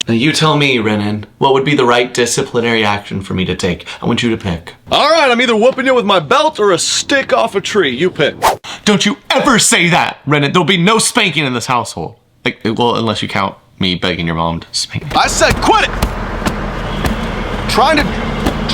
Now you tell me, Renan, what would be the right disciplinary action for me to take? I want you to pick. All right, I'm either whooping you with my belt or a stick off a tree. You pick. Don't you ever say that, Renan. There'll be no spanking in this household. Like, well, unless you count me begging your mom to spank me. I said quit it! Trying to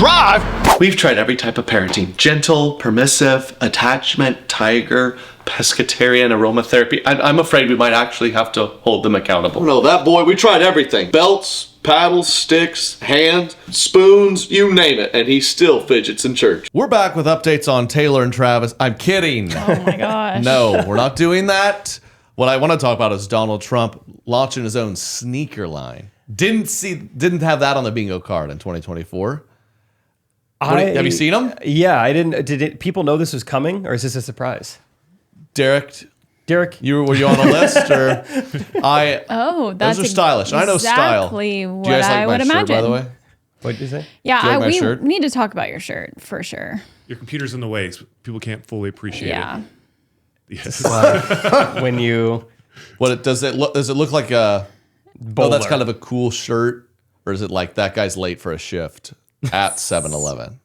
drive. We've tried every type of parenting. Gentle, permissive, attachment, tiger, pescatarian, aromatherapy. I'm afraid we might actually have to hold them accountable. No, that boy, we tried everything. Belts, paddles, sticks, hands, spoons, you name it, and he still fidgets in church. We're back with updates on Taylor and Travis. I'm kidding. Oh my gosh. No, we're not doing that. What I want to talk about is Donald Trump launching his own sneaker line. Didn't have that on the bingo card in 2024. Have you seen them? Yeah, I didn't. People know this was coming, or is this a surprise? Derek, Derek, were you on the list or That's those are stylish. I know style. Exactly what Do you guys like I my would shirt, imagine. by the way? what did you say? Yeah, Do you like my we shirt? need to talk about your shirt for sure. Your computer's in the way, so people can't fully appreciate Yeah. it. Yes. When you Does it look like a? bowler. Oh, that's kind of a cool shirt, or is it like that guy's late for a shift at 7-Eleven?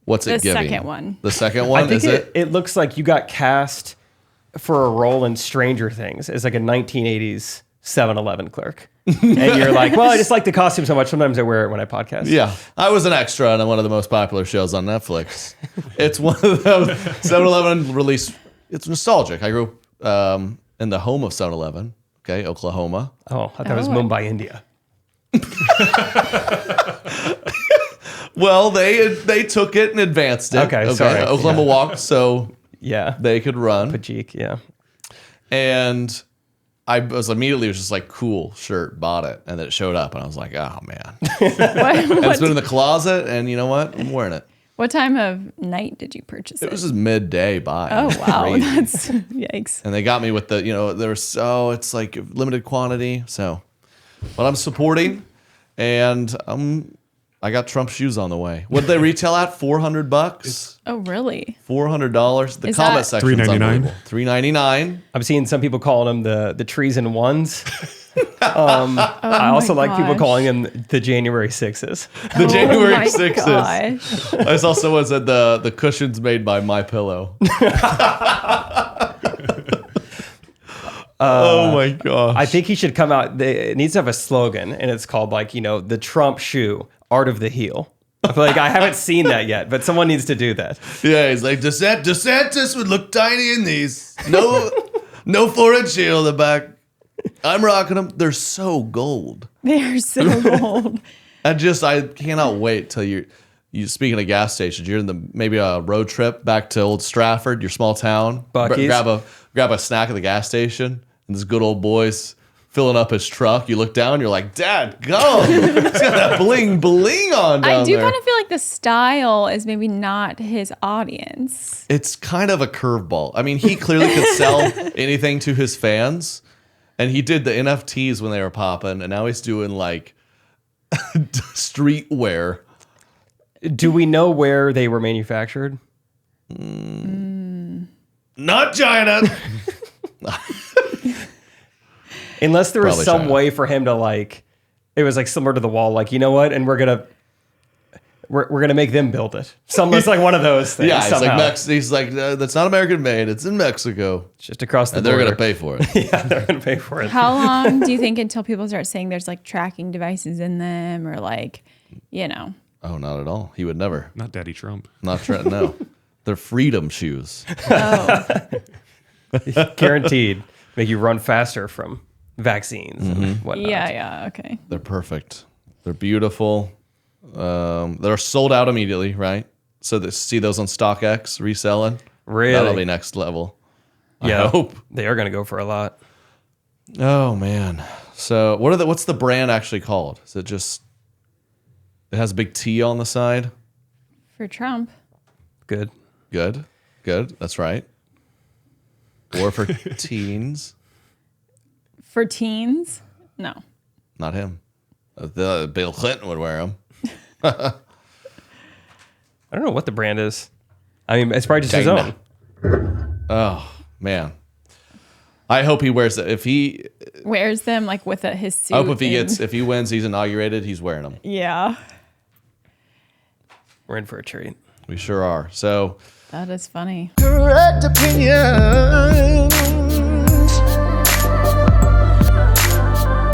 What's it The giving? second one. The second one I think is it? it looks like you got cast for a role in Stranger Things as like a 1980s 7-Eleven clerk. And you're like, well, I just like the costume so much. Sometimes I wear it when I podcast. Yeah, I was an extra on one of the most popular shows on Netflix. It's one of those 7-Eleven release. It's nostalgic. I grew up in the home of 7-Eleven. Okay, Oklahoma. Oh, I thought it was Mumbai, India. Well, they took it and advanced it. Okay, sorry. Oklahoma walked so Yeah. they could run. Pajik, yeah. And I was just like, cool shirt, bought it. And then it showed up and I was like, oh man. And it's been in the closet and you know what? I'm wearing it. What time of night did you purchase it? It was just midday buy. Oh, wow. Crazy. That's yikes. And they got me with the, it's like limited quantity. So, but I'm supporting and I got Trump shoes on the way. What did they retail at? $400? Oh, really? $400. The Is comment that- section is $3.99? unbelievable. $3.99. I'm seeing some people calling them the trees and ones. I also like people gosh. calling them the January 6s. The January Oh my 6th. gosh. I saw someone said the cushions made by My Pillow. Oh my gosh. I think he should come out. It needs to have a slogan, and it's called the Trump shoe, Art of the Heel. I feel like I haven't seen that yet, but someone needs to do that. Yeah, he's like, DeSantis would look tiny in these. No 4-inch heel in the back. I'm rocking them. They're so gold. They are so gold. I cannot wait till you speaking of gas stations, you're in maybe a road trip back to Old Stratford, your small town. Buc-ee's. Grab a snack at the gas station, and this good old boy's filling up his truck. You look down, you're like, Dad, go. He's got that bling bling on down I do there. kind of feel like the style is maybe not his audience. It's kind of a curveball. I mean, he clearly could sell anything to his fans, and he did the NFTs when they were popping, and now he's doing like streetwear. Do we know where they were manufactured? Not China. Unless there was Probably some China. way for him to it was like similar to the wall. Like, you know what? And we're gonna make them build it. It's like one of those things. Yeah, somehow. he's like, that's not American made. It's in Mexico, It's just across the and they're border. gonna pay for it. Yeah, they're gonna pay for it. How long do you think until people start saying there's like tracking devices in them or Oh, not at all. He would never. Not Daddy Trump. No. They're freedom shoes. Guaranteed, make you run faster from vaccines and whatnot. Yeah, okay. They're perfect. They're beautiful. They're sold out immediately, right? So see those on StockX reselling. Really? That'll be next level. Yeah, I hope. they are gonna go for a lot. Oh man. So what's the brand actually called? Is it just? It has a big T on the side. For Trump. Good. Good. That's right. Or for teens. For teens? No. Not him. Bill Clinton would wear them. I don't know what the brand is. I mean, it's probably just his Dana. own. Oh man. I hope he wears it. If he, Wears them like with his suit. I hope if and- if he wins, he's inaugurated. He's wearing them. Yeah, We're in for a treat. We sure are. So that is funny. Correct opinions.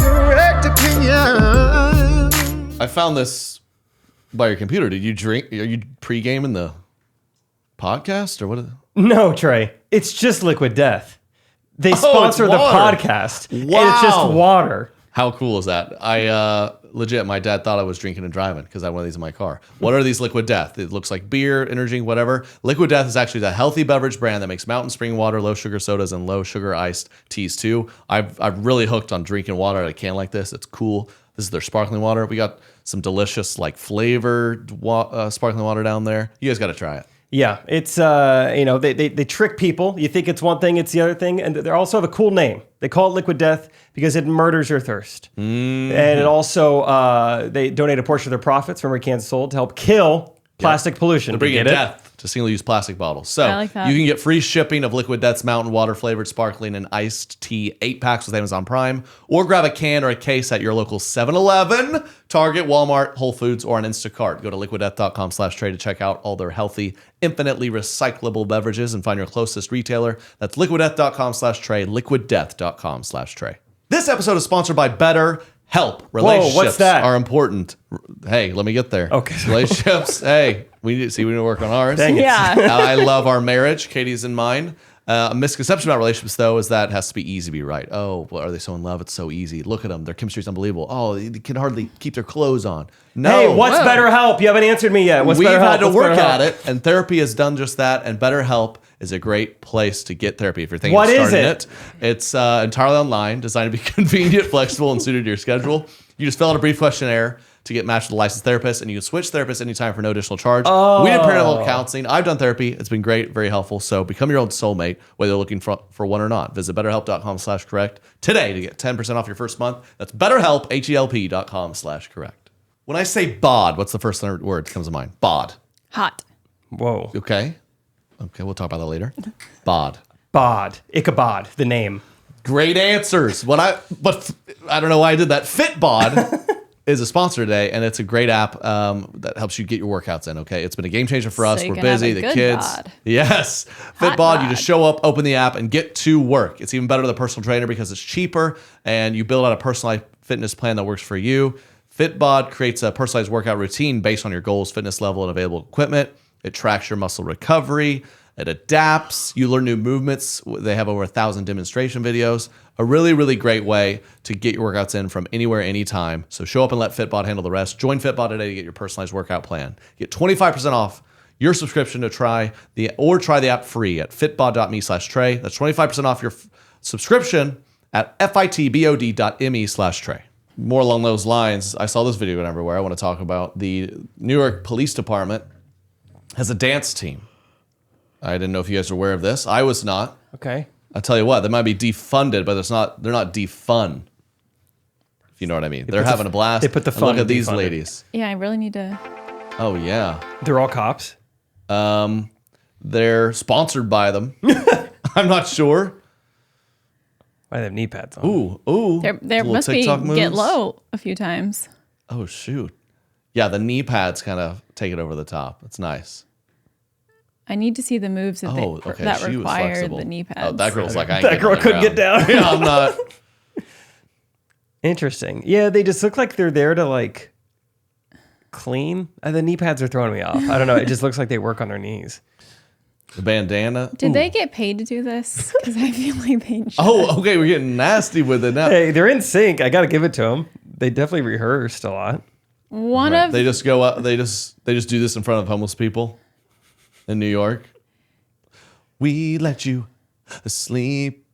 Correct opinions. I found this by your computer. Did you drink? Are you pre-gaming the podcast or what? No, Trey. It's just Liquid Death. They sponsor the water. podcast. And it's Wow. just water. How cool is that? I legit, my dad thought I was drinking and driving because I had one of these in my car. What are these Liquid Death? It looks like beer, energy, whatever. Liquid Death is actually the healthy beverage brand that makes mountain spring water, low sugar sodas, and low sugar iced teas too. I've really hooked on drinking water at a can like this. It's cool. This is their sparkling water. We got some delicious like flavored sparkling water down there. You guys got to try it. Yeah, it's they trick people. You think it's one thing, it's the other thing, and they also have a cool name. They call it Liquid Death because it murders your thirst. And it also they donate a portion of their profits from every can sold to help kill plastic pollution. To bring Get in it? death to single-use plastic bottles. So I like that. you can get free shipping of Liquid Death's mountain water flavored sparkling and iced tea 8-packs with Amazon Prime, or grab a can or a case at your local 7-Eleven, Target, Walmart, Whole Foods, or on Instacart. Go to liquiddeath.com/Trey to check out all their healthy, infinitely recyclable beverages and find your closest retailer. That's liquiddeath.com/Trey, liquiddeath.com/Trey. This episode is sponsored by Better Help. Relationships what's that? are important. Hey, let me get there. Okay. Relationships. Hey, we need to work on ours. Dang it. Yeah. I love our marriage. Katie's in mine. A misconception about relationships, though, is that it has to be easy to be right. Oh, well, are they so in love? It's so easy. Look at them. Their chemistry's unbelievable. Oh, they can hardly keep their clothes on. No. Hey, what's BetterHelp? You haven't answered me yet. What's We've BetterHelp? had to What's work BetterHelp? at it, and therapy has done just that. And BetterHelp is a great place to get therapy if you're thinking What of is starting it? It's entirely online, designed to be convenient, flexible, and suited to your schedule. You just fill out a brief questionnaire to get matched with a licensed therapist, and you can switch therapists anytime for no additional charge. We did premarital counseling. I've done therapy. It's been great, very helpful. So become your own soulmate, whether you're looking for one or not. Visit betterhelp.com/correct today to get 10% off your first month. That's betterhelp, HELP.com/correct. When I say bod, what's the first word that comes to mind? Bod. Hot. Whoa. Okay, we'll talk about that later. Bod. Bod. Ichabod, the name. Great answers. But I don't know why I did that. Fitbod is a sponsor today, and it's a great app that helps you get your workouts in. Okay, it's been a game changer for us. So you We're can have busy. a The good kids. bod. Yes, Hot Fitbod. You bod. just show up, open the app, and get to work. It's even better than a personal trainer because it's cheaper, and you build out a personalized fitness plan that works for you. Fitbod creates a personalized workout routine based on your goals, fitness level, and available equipment. It tracks your muscle recovery. It adapts. You learn new movements. They have over 1,000 demonstration videos. A really, really great way to get your workouts in from anywhere, anytime. So show up and let Fitbod handle the rest. Join Fitbod today to get your personalized workout plan. Get 25% off your subscription to try the app free at fitbod.me/Trey. That's 25% off your subscription at fitbod.me/Trey. More along those lines, I saw this video everywhere. I want to talk about the New York Police Department has a dance team. I didn't know if you guys are aware of this. I was not. Okay. I tell you what, they might be defunded, but they're not defun. If you know what I mean. They're having a blast. they put the And fun look in at these defunded. ladies. Yeah, I really need to. Oh yeah. They're all cops. They're sponsored by them. I'm not sure. Why do they have knee pads on? Ooh. There Little must be TikTok get moves. low a few times. Oh shoot. Yeah, the knee pads kind of take it over the top. It's nice. I need to see the moves that Oh, okay. that She was require flexible. the knee pads. Oh, that girl's like, I ain't That getting girl on the couldn't get ground. down. Yeah, I'm not. Interesting. Yeah, they just look like they're there to like clean. The knee pads are throwing me off. I don't know. It just looks like they work on their knees. The bandana. Did they get paid to do this? Because I feel like they should. Oh, okay. We're getting nasty with it now. Hey, they're in sync. I got to give it to them. They definitely rehearsed a lot. One Right. of They just go up. They just do this in front of homeless people in New York. We let you sleep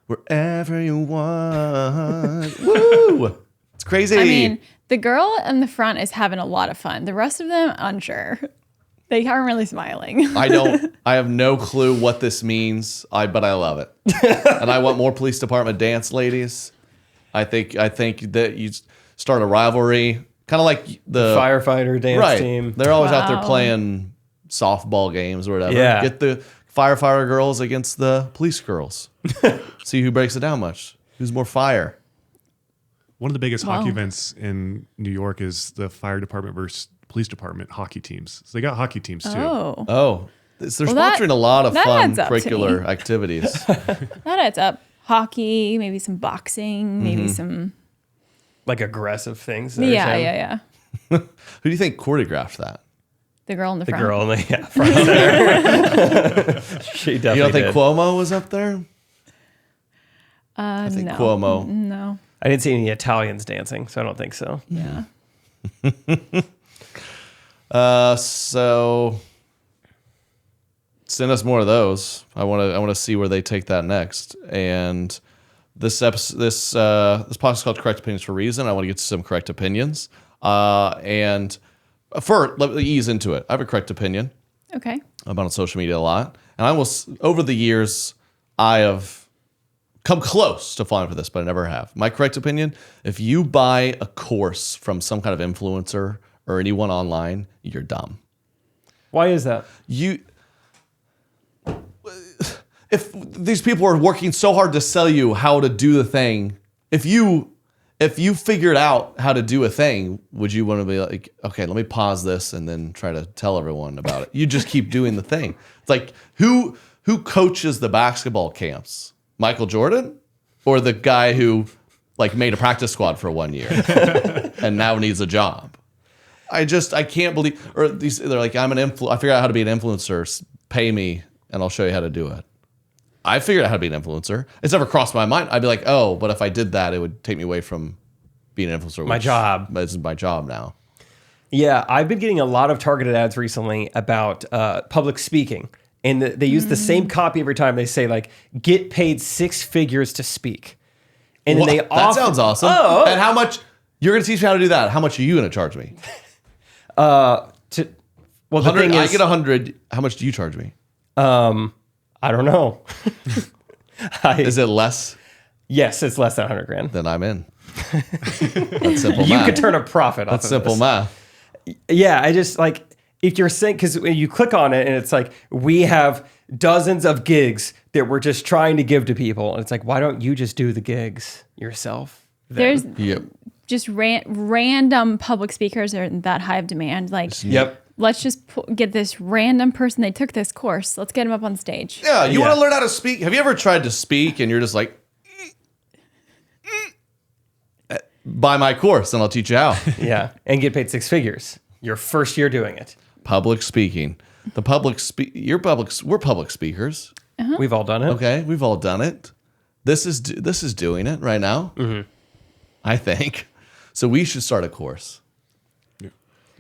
wherever you want. Woo! It's crazy. I mean, the girl in the front is having a lot of fun. The rest of them, unsure. They aren't really smiling. I have no clue what this means. But I love it, and I want more police department dance ladies. I think that you start a rivalry, kind of like the Firefighter dance right. team. They're always out there Wow. playing softball games or whatever. Yeah. Get the firefighter girls against the police girls. See who breaks it down much. Who's more fire? One of the biggest Wow. hockey events in New York is the fire department versus police department hockey teams. So they got hockey teams too. Oh, Oh, they're Well, that- sponsoring a lot of that fun adds up to curricular me. activities. that adds up. Hockey, maybe some boxing, maybe some. Like aggressive things. that are Yeah, saying. yeah. Who do you think choreographed that? The girl in the The front. girl in the front there. She definitely You don't think did. Cuomo was up there? I think no. Cuomo. No. I didn't see any Italians dancing, so I don't think so. Yeah. So send us more of those. I want to see where they take that next. And this episode, this podcast is called Correct Opinions for a Reason. I want to get to some correct opinions. And let me ease into it. I have a correct opinion. Okay. I'm on social media a lot, and over the years I have come close to falling for this, but I never have. My correct opinion: if you buy a course from some kind of influencer or anyone online, you're dumb. Why is that? If these people are working so hard to sell you how to do the thing, if you figured out how to do a thing, would you want to be like, okay, let me pause this and then try to tell everyone about it? You just keep doing the thing. It's like who coaches the basketball camps? Michael Jordan or the guy who like made a practice squad for 1 year and now needs a job? I can't believe, or they're like, I figured out how to be an influencer. Pay me and I'll show you how to do it. I figured out how to be an influencer. It's never crossed my mind. I'd be like, oh, but if I did that, it would take me away from being an influencer. My job. But this is my job now. Yeah, I've been getting a lot of targeted ads recently about public speaking. And they use the same copy every time. They say, like, get paid 6 figures to speak. And then they That sounds awesome. Oh. And how much, you're going to teach me how to do that. How much are you going to charge me? Well, the 100, thing I is, get 100. How much do you charge me? I don't know. Is it less Yes, it's less than 100 grand. than I'm in? That's simple You math. could turn a profit off That's of simple this. math. Yeah, I just like if you're saying because when you click on it and it's like we have dozens of gigs that we're just trying to give to people, and it's like why don't you just do the gigs yourself? There's Yep. just random public speakers are in that high of demand. Like, Yep. let's just get this random person. They took this course. Let's get him up on stage. Yeah, you Yeah. want to learn how to speak? Have you ever tried to speak and you're just like, buy my course and I'll teach you how. Yeah, and get paid 6 figures your first year doing it. Public speaking. We're public speakers. We've all done it. Okay, we've all done it. This is doing it right now. I think. So we should start a course.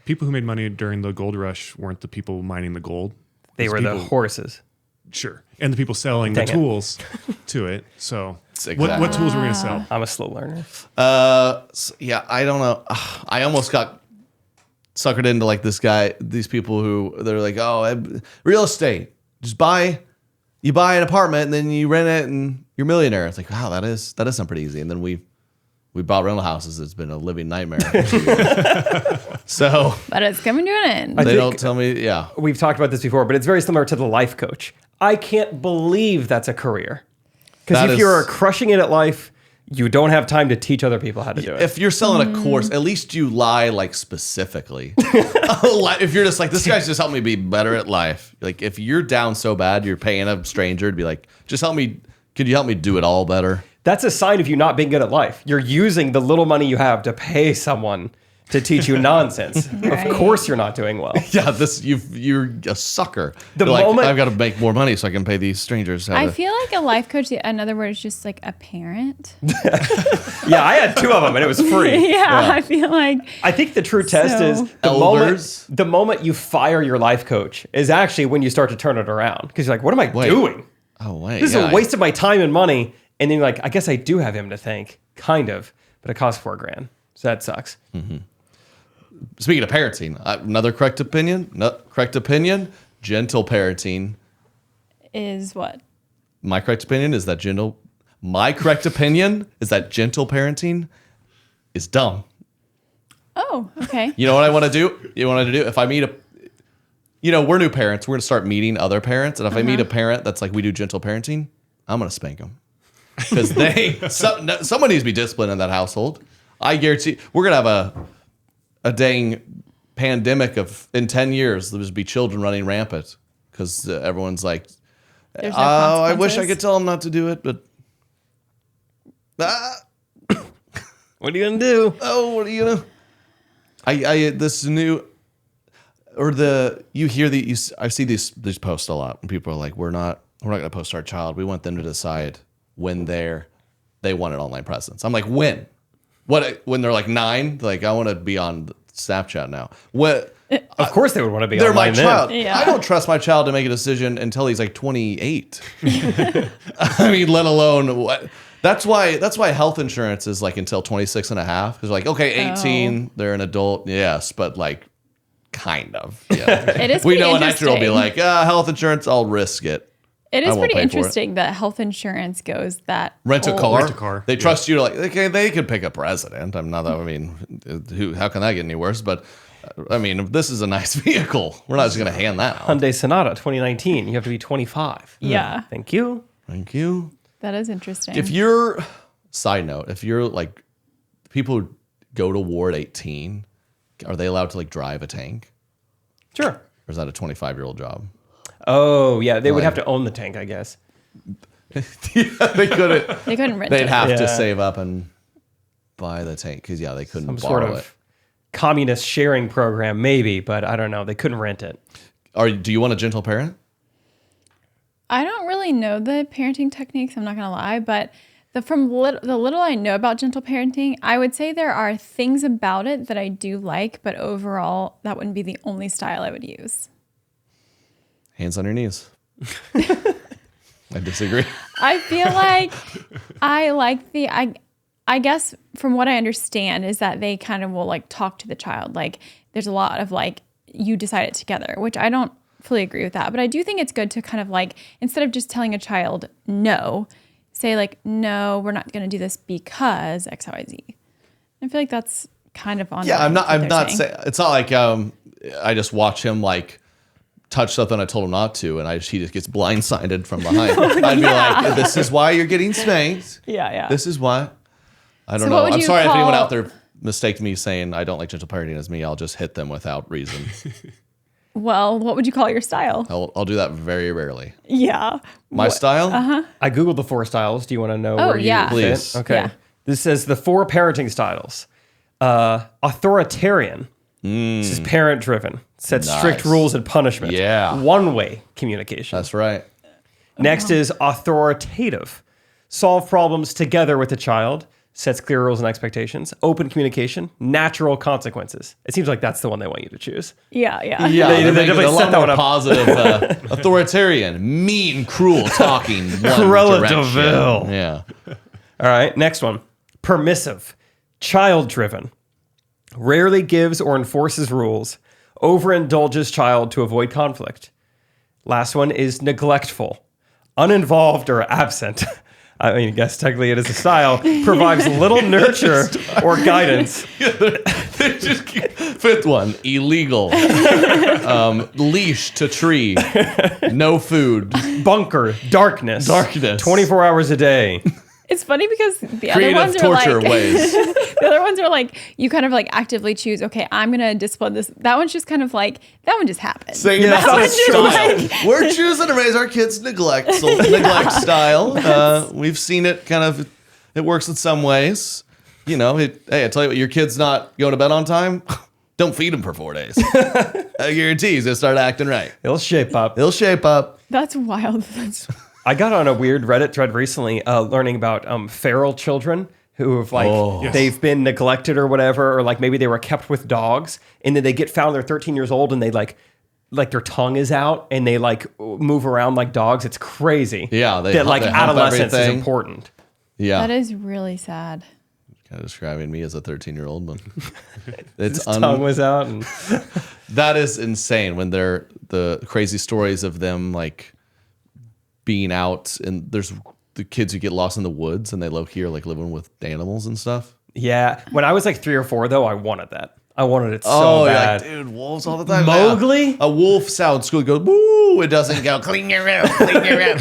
People who made money during the gold rush weren't the people mining the gold. They It's were the people- horses. Sure. And the people selling Dang the it. tools to it. So what Exactly. tools were we going to sell? I'm a slow learner. Yeah, I don't know. I almost got suckered into like these people who they're like, oh, real estate. Just you buy an apartment and then you rent it and you're a millionaire. It's like, wow, that does sound pretty easy. And then we bought rental houses. It's been a living nightmare. So But it's coming to an end. they think- don't tell me. Yeah, We've talked about this before, but it's very similar to the life coach. I can't believe that's a career. Because That if is- you're crushing it at life, you don't have time to teach other people how to do it. if you're selling a course, at least you lie like specifically. If you're just like, this guy's just helping me be better at life. Like if you're down so bad, you're paying a stranger to be like, just help me. Could you help me do it all better? That's a sign of you not being good at life. You're using the little money you have to pay someone to teach you nonsense. Right. Of course you're not doing well. Yeah, you're a sucker. The You're like, moment- I've got to make more money so I can pay these strangers. How I to-" feel like a life coach, in other words, just like a parent. Yeah, I had 2 of them and it was free. Yeah, I feel like I think the true test So- is Elders. the moment you fire your life coach is actually when you start to turn it around. Because you're like, what am I doing? Oh wait, This is a waste of my time and money. And then you're like, I guess I do have him to thank, kind of, but it costs $4,000. So that sucks. Speaking of parenting, another correct opinion. Gentle parenting. is what? My correct opinion is that gentle parenting is dumb. Oh, okay. You know what I want to do? You want to do if I meet we're new parents. We're going to start meeting other parents. And if I meet a parent that's like, we do gentle parenting, I'm going to spank them. Because someone needs to be disciplined in that household. I guarantee we're going to have a dang pandemic in 10 years. There'll just be children running rampant because everyone's like, There's no I wish I consequences. could tell them not to do it, but What are you gonna do? oh, what are you gonna? This new or I see these posts a lot and people are like, we're not gonna post our child. We want them to decide when they want an online presence. I'm like, when? When they're like 9? Like, I want to be on Snapchat now. What? Of course they would want to be They're my online then. child. Yeah. I don't trust my child to make a decision until he's like 28. I mean, let alone what? That's why health insurance is like until 26 and a half. Because like, okay, 18, they're an adult. Yes, but like kind of. Yeah. It is We pretty know a 9-year-old will be interesting. like, health insurance, I'll risk it. It I is won't pretty pay for it. interesting that health insurance goes that Rent a old. car. Rent a car, They yeah. trust you to like, okay, they could pick a president. I'm not that, I mean, how can that get any worse? But I mean, if this is a nice vehicle, we're not just going to hand that out. Hyundai Sonata 2019. You have to be 25. Yeah, Thank you. Thank you. that is interesting. If you're like, people who go to war at 18, are they allowed to like drive a tank? Sure. Or is that a 25-year-old job? Oh yeah, they would have to own the tank, I guess. They couldn't. they couldn't rent They'd it. have to Yeah. save up and buy the tank because they couldn't Some borrow sort of it. communist sharing program, maybe, but I don't know. They couldn't rent it. Do you want a gentle parent? I don't really know the parenting techniques. I'm not gonna lie, but the little I know about gentle parenting, I would say there are things about it that I do like, but overall, that wouldn't be the only style I would use. Hands on your knees. I disagree. I feel like I like I guess from what I understand is that they kind of will like talk to the child. Like there's a lot of like, you decide it together, which I don't fully agree with that. But I do think it's good to kind of like, instead of just telling a child no, say like, no, we're not going to do this because X, Y, Z. I feel like that's kind of on. Yeah, I'm what they're not saying. saying, it's not like I just watch him like touch something I told him not to, and he just gets blindsided from behind. I'd be like, this is why you're getting spanked. Yeah. This is why. I don't So know. what would I'm you sorry if anyone call- out there mistaked me saying I don't like gentle parenting as me. I'll just hit them without reason. Well, what would you call your style? I'll do that very rarely. Yeah. My style? I googled the 4 styles. Do you want to know Oh, where you yeah. fit? Please. Okay. Yeah. This says the 4 parenting styles. Authoritarian. This is parent driven. Sets strict Nice. rules and punishments. Yeah. One-way communication. That's right. Next is authoritative. Solve problems together with the child. Sets clear rules and expectations. Open communication. Natural consequences. It seems like that's the one they want you to choose. Yeah. Yeah, They they're definitely a set lot that one more up. positive. Authoritarian, mean, cruel, talking. One Cruella direction. de Vil. Yeah. All right, next one. Permissive. Child driven. Rarely gives or enforces rules. Overindulges child to avoid conflict. Last one is neglectful. Uninvolved or absent. I mean, I guess technically it is a style. Provides little nurture or guidance. Fifth one, illegal. Leash to tree. No food. Bunker. Darkness. Darkness. 24 hours a day. It's funny because the other Creative ones are torture like ways. the other ones are like you kind of like actively choose. Okay, I'm gonna discipline this. That one's just kind of like that one just happens. Saying Yeah, that's that's our true. style. We're choosing to raise our kids neglect style. We've seen it kind of, it works in some ways. You know, hey, I tell you what, your kid's not going to bed on time. Don't feed him for 4 days. I guarantee he's going to start acting right. It'll shape up. He'll shape up. That's wild. That's I got on a weird Reddit thread recently learning about feral children who have like they've been neglected or whatever, or like maybe they were kept with dogs and then they get found, they're 13 years old and they like their tongue is out and they like move around like dogs. It's crazy. Yeah, that like they hump adolescence is everything. important. Yeah. that is really sad. Kind of describing me as a 13-year-old, but it's His tongue was out and that is insane when they're the crazy stories of them like being out, and there's the kids who get lost in the woods and they low-key are like living with animals and stuff. yeah. When I was like 3 or 4 though, I wanted that. I wanted it so Oh, you're bad. like, dude, wolves all the time. Mowgli? A wolf sounds school goes, woo, it doesn't go, clean your room, clean your room.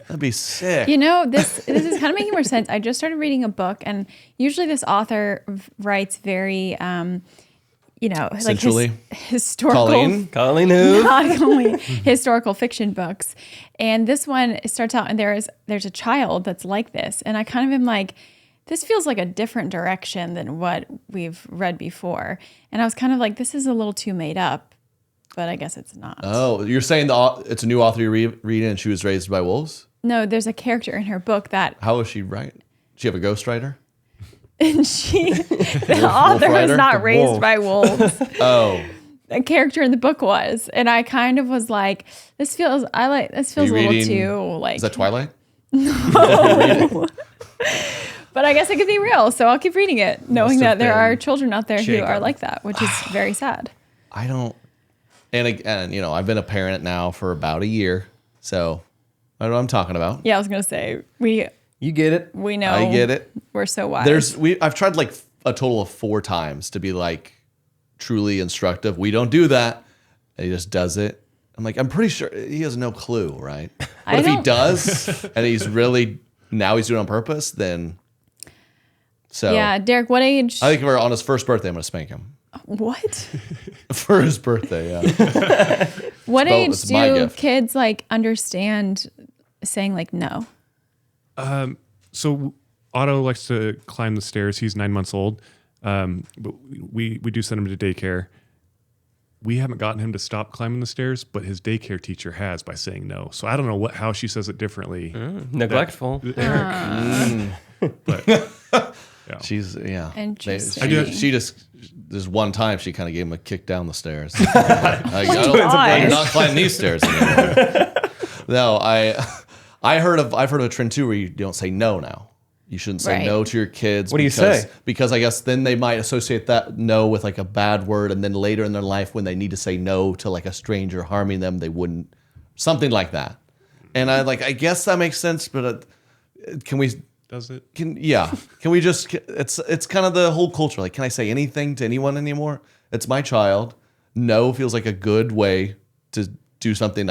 That'd be sick. You know, this is kind of making more sense. I just started reading a book, and usually this author writes very, like Sensually? historical, Colleen who? not only historical fiction books. And this one starts out, and there's a child that's like this, and I kind of am like, this feels like a different direction than what we've read before. And I was kind of like, this is a little too made up, but I guess it's not. Oh, you're saying it's a new author you're reading and she was raised by wolves? No, there's a character in her book that, How is she right? Does she have a ghostwriter? and the author was rider? not raised wolf. by wolves. Oh. A character in the book was, and I kind of was like, this feels a little too like. Is that Twilight? But I guess it could be real, so I'll keep reading it, knowing that there are been children out there who Jacob. are like that, which is very sad. I don't. And again, I've been a parent now for about a year, so I know what I'm talking about. Yeah, I was gonna say You get it. we know. I get it. We're so wise. I've tried like a total of 4 times to be like truly instructive. We don't do that. And he just does it. I'm like, I'm pretty sure he has no clue, right? But I if he don't- does, and he's doing it on purpose, then so Yeah, Derek, what age? I think we're on his first birthday. I'm gonna spank him What? for his birthday. Yeah. What age it's my do gift. kids like understand saying like no? So Otto likes to climb the stairs. He's 9 months old, but we do send him to daycare. We haven't gotten him to stop climbing the stairs, but his daycare teacher has by saying no. So I don't know how she says it differently. Neglectful. But She's Interesting. She just there's one time she kind of gave him a kick down the stairs. You're not climbing these stairs anymore. No, I've heard of a trend too where you don't say no now. You shouldn't say Right. no to your kids. What do you say? Because I guess then they might associate that no with like a bad word, and then later in their life when they need to say no to like a stranger harming them, they wouldn't. Something like that. And I guess that makes sense, but can we? does it? Can we just? It's kind of the whole culture. Like, can I say anything to anyone anymore? It's my child. No feels like a good way to do something.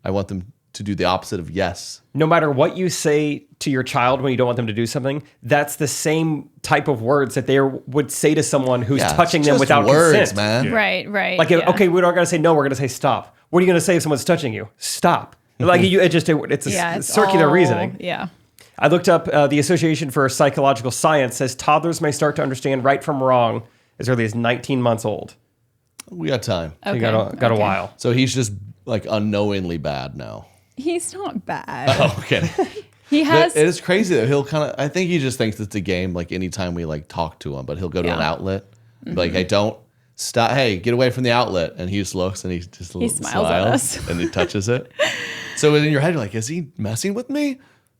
I want them to do the opposite of yes. No matter what you say to your child when you don't want them to do something, that's the same type of words that they would say to someone who's Yeah, touching it's them just without words, consent. man. Right. Like, yeah. okay, we're not going to say no, we're going to say stop. What are you going to say if someone's touching you? Stop. Like, it's Yeah, it's circular all- reasoning. Yeah. I looked up the Association for Psychological Science says toddlers may start to understand right from wrong as early as 19 months old. We got time. So you got a while. So he's just like unknowingly bad now. He's not bad. Oh, okay. He has. It is crazy though. He'll kind of. I think he just thinks it's a game. Like anytime we like talk to him, but he'll go to Yeah. an outlet, be like, "Hey, don't stop! Hey, get away from the outlet!" And he just looks and he just smiles at us. and he touches it. So in your head, you're like, "Is he messing with me?"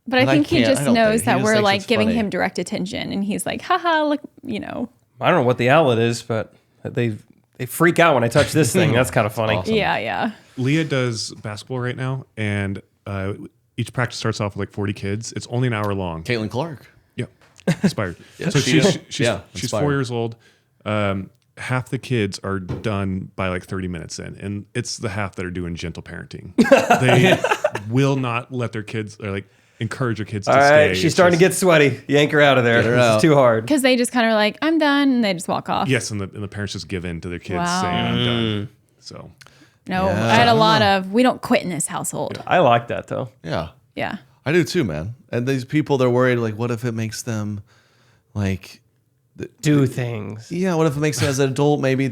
But I And think he can't- just I don't knows think. He that just we're thinks like it's giving funny. him direct attention, and he's like, haha, look, I don't know what the outlet is, but they freak out when I touch this thing. That's kind of funny. Awesome. Yeah. Leah does basketball right now, and each practice starts off with like 40 kids. It's only an hour long. Caitlin Clark. Yep. Inspired. So she's she's inspired. 4 years old. Half the kids are done by like 30 minutes in, and it's the half that are doing gentle parenting. They will not let their kids or like encourage their kids All to right, stay. she's It's starting to just- get sweaty. Yank her out of there. her This out. is too hard. Because they just kind of like, I'm done, and they just walk off. Yes, and the parents just give in to their kids Wow. saying I'm done. So No, I had a lot of, we don't quit in this household. I like that, though. Yeah, Yeah. I do too, man. And these people, they're worried. Like, what if it makes them like? Do things. Yeah, what if it makes them as an adult? Maybe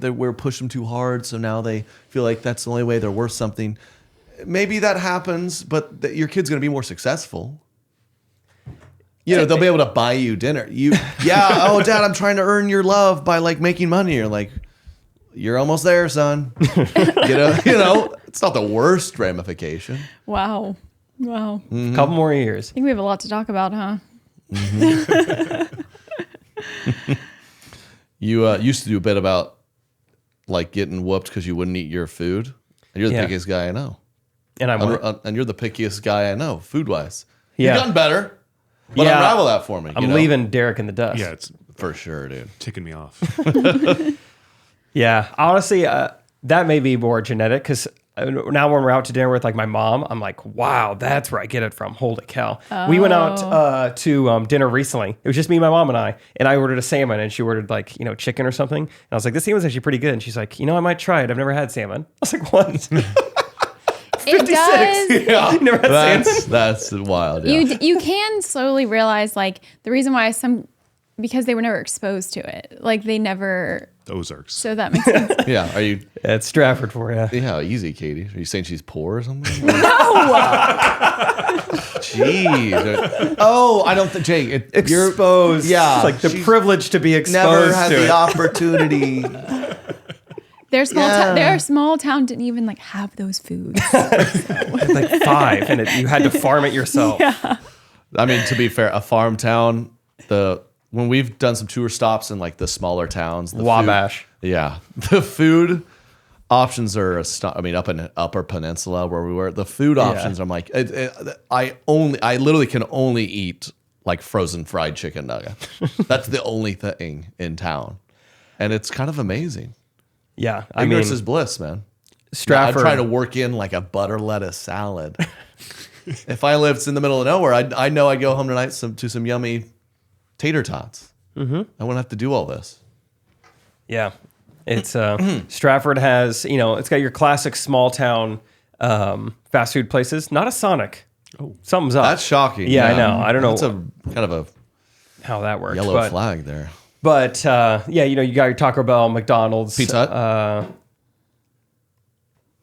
we're pushing them too hard, so now they feel like that's the only way they're worth something. Maybe that happens, but your kid's going to be more successful. You know, they'll be able to buy you dinner. Oh, Dad, I'm trying to earn your love by like making money. You're like, you're almost there, son. It's not the worst ramification. Wow. A couple more years. I think we have a lot to talk about, huh? You used to do a bit about like getting whooped because you wouldn't eat your food. And you're the Yeah. pickiest guy I know. And And you're the pickiest guy I know, food wise. Yeah. You've gotten better. But Yeah. unravel that for me. I'm leaving Derek in the dust. yeah, it's For sure, dude. Ticking me off. Yeah, honestly, that may be more genetic because now when we're out to dinner with like my mom, I'm like, wow, that's where I get it from. Holy cow. We went out to dinner recently. It was just me, my mom, and I ordered a salmon, and she ordered like, chicken or something. And I was like, this salmon's actually pretty good. And she's like, I might try it. I've never had salmon. I was like, what? It does. Yeah. Never had salmon. That's wild. Yeah. You can slowly realize like the reason why because they were never exposed to it. Like they never. Ozarks. So that makes sense. Yeah. Are you? It's Stratford for you. Yeah. Easy, Katie. Are you saying she's poor or something? No. Jeez. Oh, I don't think Jake. You're Exposed. Yeah. It's like the privilege to be exposed never had to the it. opportunity. Their small town didn't even like have those foods. Like 5, and you had to farm it yourself. Yeah. I mean, to be fair, a farm town, when we've done some tour stops in like the smaller towns, Wabash. The food options are up in Upper Peninsula where we were. The food options, I'm like, I literally can only eat like frozen fried chicken nugget. That's the only thing in town, and it's kind of amazing. Yeah, Ignorance is bliss, man. Stratford. I'm trying to work in like a butter lettuce salad. If I lived in the middle of nowhere, I know I'd go home tonight to some yummy tater tots. Mm-hmm. I wouldn't have to do all this. Yeah, it's Stratford has it's got your classic small town fast food places. Not a Sonic. Oh, something's up. That's shocking. Yeah, I know. I don't know. That's a kind of a how that works. yellow flag there. But you got your Taco Bell, McDonald's, Pizza Hut.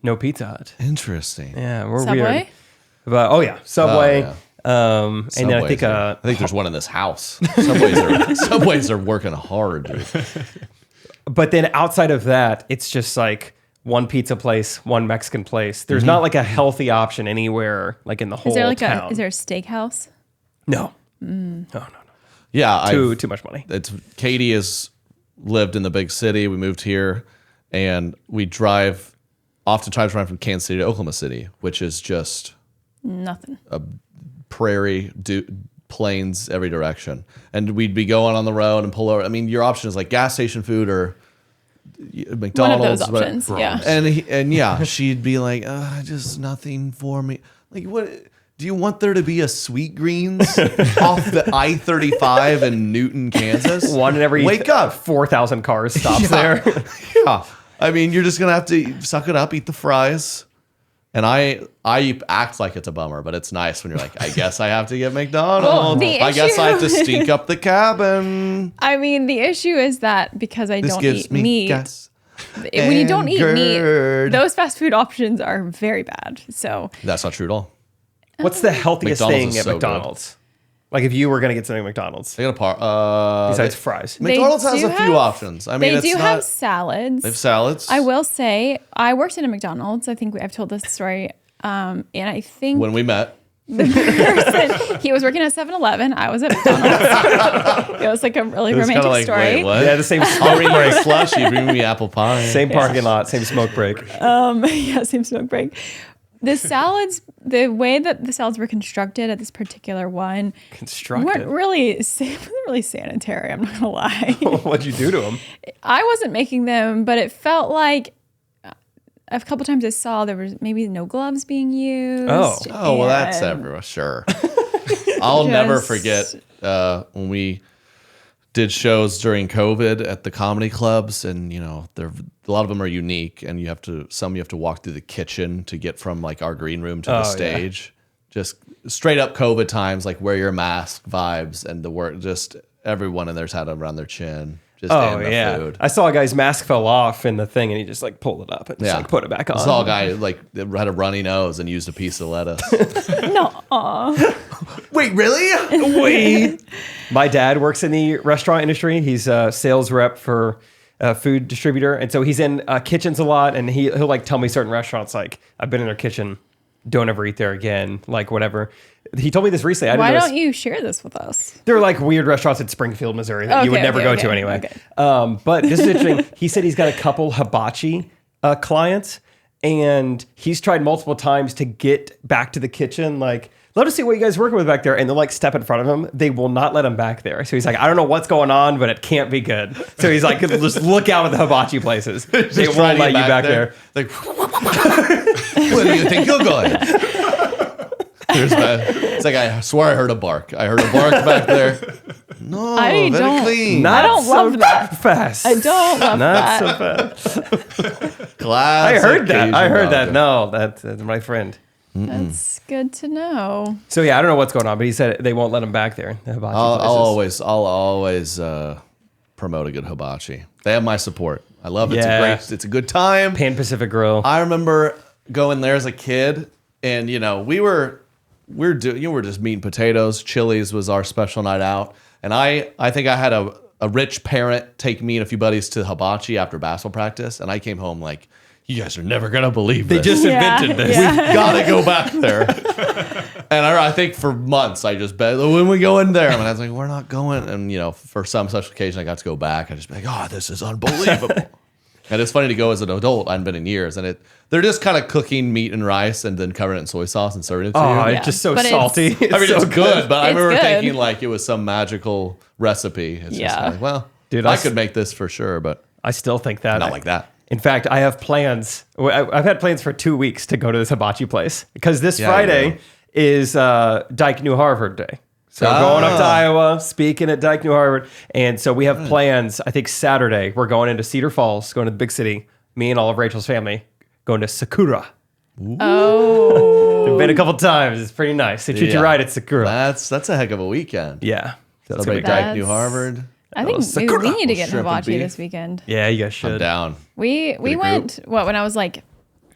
No Pizza Hut. Interesting. Yeah, we're Subway? weird. But Subway. Oh, And then I think I think there's one in this house. Subways are working hard, dude. But then outside of that, it's just like one pizza place, one Mexican place. There's not like a healthy option anywhere, like in the whole town. Is there a steakhouse? No. No. Yeah, Too much money. Katie has lived in the big city. We moved here, and we oftentimes drive from Kansas City to Oklahoma City, which is just Nothing. prairie, plains every direction. And we'd be going on the road and pull over. I mean, your option is like gas station food or McDonald's. One of those options, yeah. And she'd be like, just nothing for me. Like, what? Do you want there to be a Sweet Greens off the I-35 in Newton, Kansas? One in every Wake up. 4,000 cars stops there. Yeah. I mean, you're just going to have to suck it up, eat the fries. And I act like it's a bummer, but it's nice when you're like, I guess I have to get McDonald's. I guess I have to stink up the cabin. I mean, the issue is that because I don't eat meat, gas when you don't eat meat, GERD. those fast food options are very bad. So That's not true at all. What's the healthiest McDonald's thing is at so McDonald's? Like if you were going to get something at McDonald's They got a par. besides fries. McDonald's has do a few options. I mean, they it's do not. have salads. They have salads. I will say, I worked in a McDonald's. I think I've told this story. And I think When we met, he was working at 7-Eleven. I was at McDonald's. It was like a really it was romantic kinda like, story. wait, what? Yeah, the same I'll smoke bring you break. a slushy. Bring me apple pie. Same parking lot, same smoke break. Yeah, same smoke break. The salads, the way that the salads were constructed at this particular one, weren't really sanitary. I'm not gonna lie. What'd you do to them? I wasn't making them, but it felt like a couple times I saw there was maybe no gloves being used. Oh, well, that's and everywhere. Sure. I'll never Just- forget when we did shows during COVID at the comedy clubs, and a lot of them are unique, and you have to walk through the kitchen to get from like our green room to the stage. Just straight up COVID times, like wear your mask vibes, and the work. Just everyone in there's had it around their chin. Just in the food. I saw a guy's mask fell off in the thing, and he just like pulled it up and just like put it back on. I saw a guy like that had a runny nose and used a piece of lettuce. Wait, really? Wait. My dad works in the restaurant industry. He's a sales rep for a food distributor, and so he's in kitchens a lot. And he'll like tell me certain restaurants like I've been in their kitchen, don't ever eat there again, like whatever. He told me this recently. Why don't you share this with us? They're like weird restaurants in Springfield, Missouri that you would never go to anyway. Okay. But this is interesting. He said he's got a couple hibachi clients, and he's tried multiple times to get back to the kitchen. Like love to see what you guys are working with back there. And they'll like step in front of him. They will not let him back there. So he's like, I don't know what's going on, but it can't be good. So he's like, just look out at the hibachi places. They won't let you back there. Like, where do you think you're going? It's like, I swear I heard a bark. I heard a bark back there. No, I very don't- clean. Not I don't so love that. fast. I don't love Not that. so fast. Classic I heard that. I Cajun heard that. vodka. No, that's my friend. That's good to know. So yeah, I don't know what's going on, but he said they won't let him back there. The hibachi I'll places. always promote a good hibachi. They have my support. I love it. Yeah. It's a good time. Pan Pacific Grill. I remember going there as a kid, and we were just meat and potatoes. Chili's was our special night out, and I think I had a rich parent take me and a few buddies to hibachi after basketball practice, and I came home like, you guys are never gonna believe They this. just Yeah, invented this. yeah. Gotta go back there. And I think for months I just bet when we go in there, and I was like, we're not going. And for some special occasion I got to go back. I just be like, oh, this is unbelievable. And it's funny to go as an adult. I hadn't been in years, and they're just kind of cooking meat and rice and then covering it in soy sauce and serving it to Oh, you. it's just so But it's- salty. I mean, so it's good, but I It's remember good. thinking like it was some magical recipe. It's just Yeah. like, well, Dude, I I could make this for sure, but I still think that. not like that. In fact, I have plans. I've had plans for 2 weeks to go to this hibachi place because this Yeah, Friday you will. is Dyke New Harvard Day. So going up to Iowa, speaking at Dyke New Harvard. And so we have plans. I think Saturday, we're going into Cedar Falls, going to the big city. Me and all of Rachel's family going to Sakura. Oh. I've been a couple times. It's pretty nice. They treat you Yeah. right at Sakura. That's a heck of a weekend. Yeah. So it's Celebrate gonna be Dyke New That's- Harvard. I think maybe we need to get Shrimp and hibachi beef. this weekend. Yeah, you guys I'm should. down. We group? went when I was like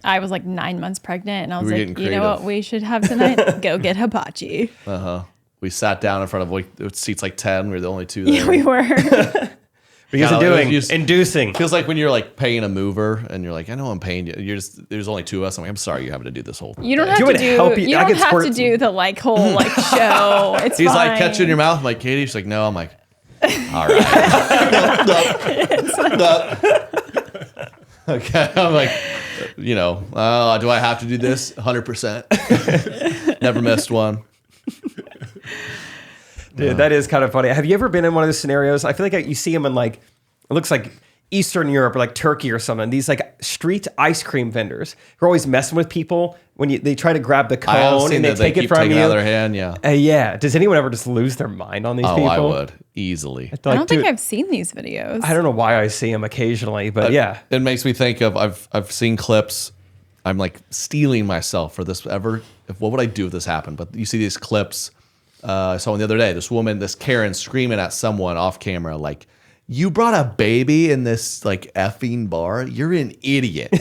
9 months pregnant, and I was were like, getting you know what creative. we should have tonight? Go get hibachi. We sat down in front of seats like 10. We were the only two there. Yeah, we were. What are you guys Yeah, doing? it was- Inducing. Feels like when you're like paying a mover and you're like, I know I'm paying you. There's only two of us. I'm like, I'm sorry, you're having to do this whole. You don't thing. have Do to it, do. help you- You I don't can have squirt- to do the whole show. It's He's fine. like, catch it in your mouth. I'm like, Katie. She's like, no. I'm like, all right. Okay. I'm like, do I have to do this? 100%. Never missed one. Dude, that is kind of funny. Have you ever been in one of those scenarios? I feel like you see them in it looks like Eastern Europe or like Turkey or something. These like street ice cream vendors who are always messing with people when they try to grab the I have cone seen and they that take it keep from taking you. it out of their hand. Yeah. Yeah. Does anyone ever just lose their mind on these Oh, people? I would easily. Like, I don't think dude, I've seen these videos. I don't know why I see them occasionally, but yeah. It makes me think of I've seen clips. I'm like stealing myself for this ever. What would I do if this happened? But you see these clips. I saw one the other day. This Karen screaming at someone off camera, like, "You brought a baby in this like effing bar. You're an idiot.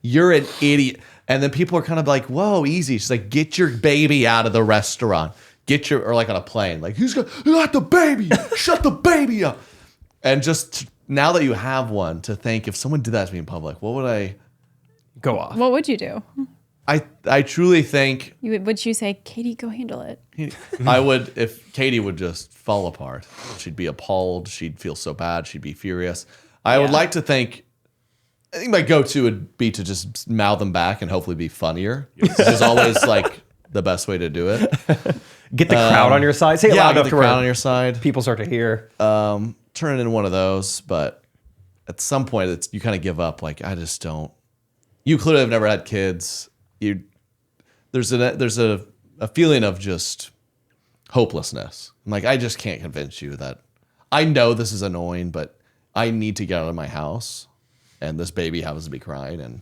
You're an idiot." And then people are kind of like, "Whoa, easy." She's like, "Get your baby out of the restaurant. Or like on a plane. Like, you got the baby. Shut the baby up." And just now that you have one, to think if someone did that to me in public, what would I? Go off. What would you do? I truly think Would you say, Katie, go handle it? I would, if Katie would just fall apart. She'd be appalled. She'd feel so bad. She'd be furious. I would Yeah. like to think, I think my go-to would be to just mouth them back and hopefully be funnier. Which is always like the best way to do it. Get the crowd on your side. Say it Yeah, loud get enough the to crowd where on your side. people start to hear. Turn it into one of those, but at some point you kind of give up. Like, I just don't. You clearly have never had kids. There's a feeling of just hopelessness. I'm like, I just can't convince you that. I know this is annoying, but I need to get out of my house, and this baby happens to be crying, and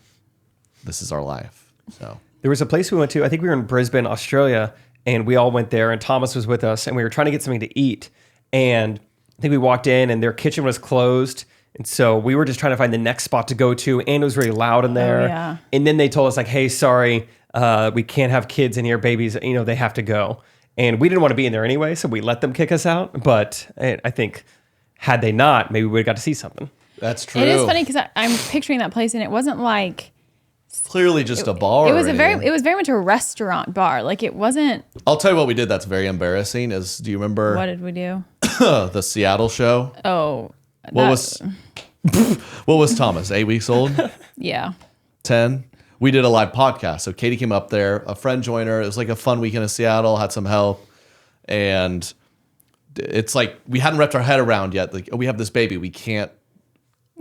this is our life. So There was a place we went to, I think we were in Brisbane, Australia, and we all went there, and Thomas was with us, and we were trying to get something to eat. And I think we walked in, and their kitchen was closed. And so we were just trying to find the next spot to go to, and it was really loud in there. yeah. And then they told us, like, hey, sorry, we can't have kids in here, babies, they have to go. And we didn't want to be in there anyway, so we let them kick us out. But I think had they not, maybe we would have got to see something. that's true. It is funny because I'm picturing that place, and it wasn't like Clearly just a bar. it was or a very anything. it was very much a restaurant bar. Like it wasn't. I'll tell you what we did that's very embarrassing is, do you remember What did we do? the Seattle show? Oh, What was Thomas? 8 weeks old? yeah. 10? we did a live podcast. So Katie came up there, a friend joined her. It was like a fun weekend in Seattle, had some help. And it's like we hadn't wrapped our head around yet. Like, we have this baby. We can't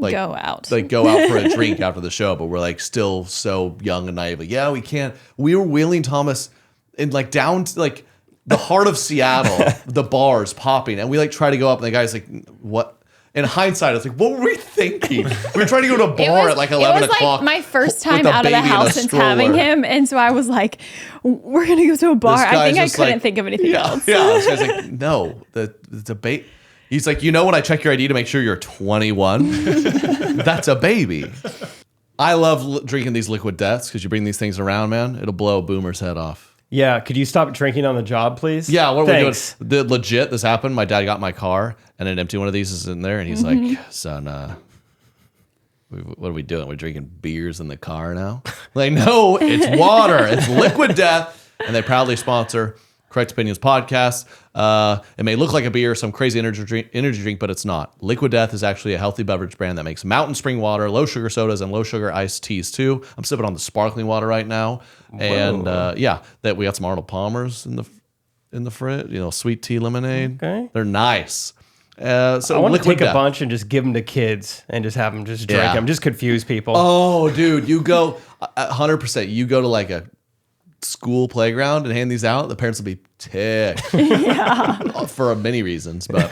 go out. go out for a drink after the show, but we're like still so young and naive. Like, yeah, we can't. We were wheeling Thomas in like down to like the heart of Seattle, the bars popping, and we like try to go up, and the guy's like, "What?" In hindsight, it's like, what were we thinking? We were trying to go to a bar at like 11 o'clock. It was like my first time out of the house since having him, and so I was like, "We're gonna go to a bar." I think I couldn't think of anything else. Yeah, this guy's like, "No, the debate." He's like, when I check your ID to make sure you're 21, that's a baby. I love drinking these liquid deaths because you bring these things around, man. It'll blow a boomer's head off. Yeah, could you stop drinking on the job, please? Yeah, what are we doing? Thanks. Legit, this happened. My dad got in my car, and an empty one of these is in there, and he's like, son, what are we doing? We're drinking beers in the car now? Like, no, it's water. It's liquid death, and they proudly sponsor Correct Opinions podcast. It may look like a beer, some crazy energy drink, but it's not. Liquid Death is actually a healthy beverage brand that makes mountain spring water, low sugar sodas, and low sugar iced teas too. I'm sipping on the sparkling water right now, and that we got some Arnold Palmers in the fridge. Sweet tea lemonade. Okay, they're nice. So I want to take Death. a bunch and just give them to kids and just have them just drink them, just confuse people. Oh, dude, you go 100%. You go to like a school playground and hand these out, the parents will be ticked for many reasons. But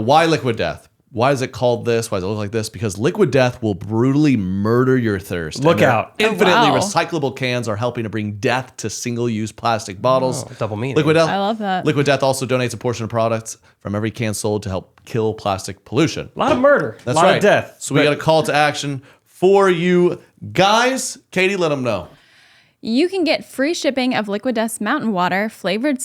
why liquid death? Why is it called this? Why does it look like this? Because liquid death will brutally murder your thirst. Look out. Infinitely recyclable cans are helping to bring death to single-use plastic bottles. Double meaning. Liquid Death, I love that. Liquid Death also donates a portion of products from every can sold to help kill plastic pollution. A lot of murder. That's a lot right. of death. So we got a call to action for you guys. Katie, let them know. You can get free shipping of Liquid Death's mountain water, flavored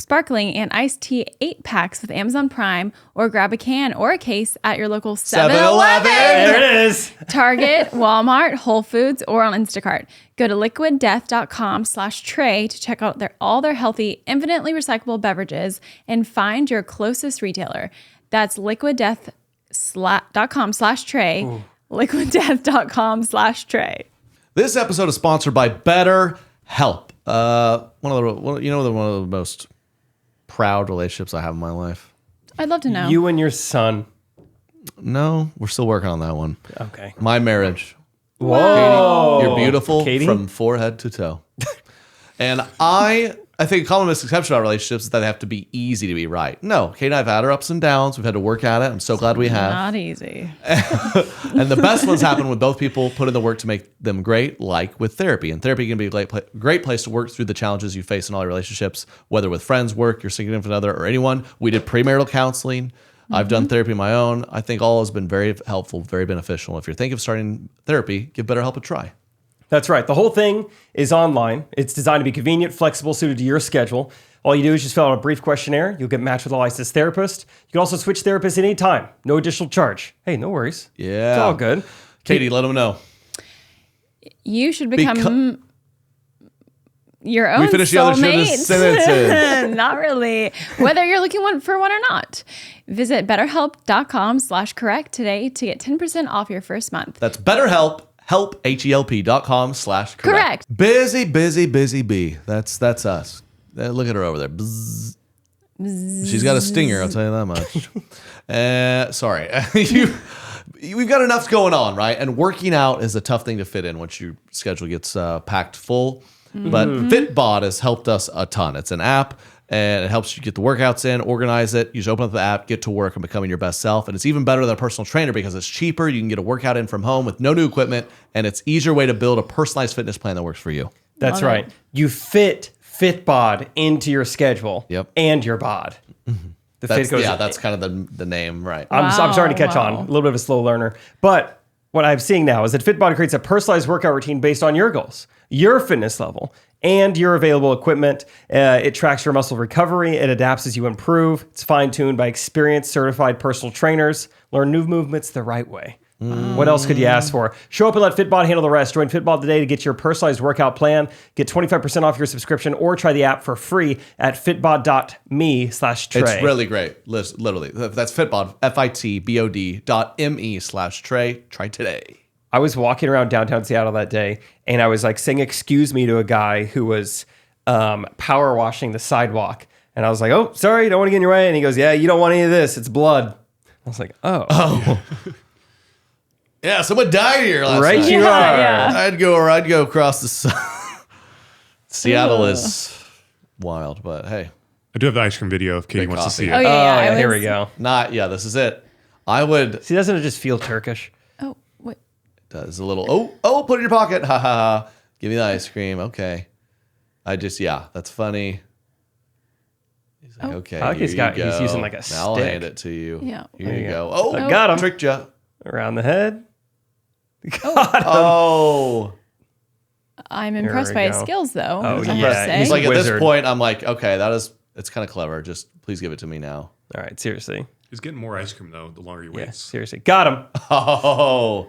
sparkling, and iced tea 8-packs with Amazon Prime, or grab a can or a case at your local 7-Eleven. There it is. Target, Walmart, Whole Foods, or on Instacart. Go to liquiddeath.com/Trey to check out all their healthy, infinitely recyclable beverages and find your closest retailer. That's liquiddeath.com/Trey. Liquiddeath.com/Trey. This episode is sponsored by BetterHelp. One of the most proud relationships I have in my life. I'd love to know. You and your son. No, we're still working on that one. Okay. My marriage. Whoa. Katie, you're beautiful Katie? from forehead to toe. And I think a common misconception about relationships is that they have to be easy to be right. No, Katie and I have had our ups and downs. We've had to work at it. I'm so glad we have. Not easy. And the best ones happen when both people put in the work to make them great, like with therapy. And therapy can be a great place to work through the challenges you face in all your relationships, whether with friends, work, your significant other, or anyone. We did premarital counseling. I've done therapy of my own. I think all has been very helpful, very beneficial. If you're thinking of starting therapy, give BetterHelp a try. That's right. The whole thing is online. It's designed to be convenient, flexible, suited to your schedule. All you do is just fill out a brief questionnaire. You'll get matched with a licensed therapist. You can also switch therapists at any time. No additional charge. Hey, no worries. Yeah. It's all good. Katie, let them know. You should become your own We finished the other soulmate. sentences. Not really. Whether you're looking for one or not. Visit betterhelp.com/correct today to get 10% off your first month. That's BetterHelp. HelpHelp.com/correct. Correct. Busy bee. That's us. Look at her over there. Bzz. Bzz. She's got a stinger, I'll tell you that much. Sorry. We've got enough going on, right? And working out is a tough thing to fit in once your schedule gets packed full. But Fitbod has helped us a ton. It's an app, and it helps you get the workouts in, organize it. You just open up the app, get to work, and becoming your best self. And it's even better than a personal trainer because it's cheaper. You can get a workout in from home with no new equipment, and it's easier way to build a personalized fitness plan that works for you. That's right. You fit Fitbod into your schedule. Yep. And your bod. The fit goes. That's kind of the name, right? I'm starting to catch on. A little bit of a slow learner. But what I'm seeing now is that Fitbod creates a personalized workout routine based on your goals, your fitness level, and your available equipment. It tracks your muscle recovery. It adapts as you improve. It's fine-tuned by experienced, certified personal trainers. Learn new movements the right way. What else could you ask for? Show up and let Fitbod handle the rest. Join Fitbod today to get your personalized workout plan. Get 25% off your subscription or try the app for free at fitbod.me/Trey. It's really great. Literally. That's Fitbod, FITBOD.me/Trey. Try today. I was walking around downtown Seattle that day, and I was like saying "excuse me" to a guy who was power washing the sidewalk, and I was like, "Oh, sorry, don't want to get in your way." And he goes, "Yeah, you don't want any of this. It's blood." I was like, "Oh, Yeah, someone died here last right night. you are." Yeah. I'd go across the Seattle is wild, but hey, I do have the ice cream video if Katie Big wants to coffee. see Oh it. yeah, Oh, I here was- we go. this is it. I would. See, doesn't it just feel Turkish? Oh, what? Does a little. Oh, put it in your pocket. Ha ha ha. Give me the ice cream. Okay. That's funny. He's like, okay. I like here he's you got- go. he's using like a Now I'll stick. hand it to you. Yeah. Here There you you go. go. Oh, Got him. Tricked you. Around the head. Oh. I'm impressed by his go. skills, though. Oh, I have to yeah. say. He's like, at Wizard. this point, I'm like, okay, it's kind of clever. Just please give it to me now. All right, seriously. He's getting more ice cream though the longer he Yeah, waits. seriously. Got him. Oh.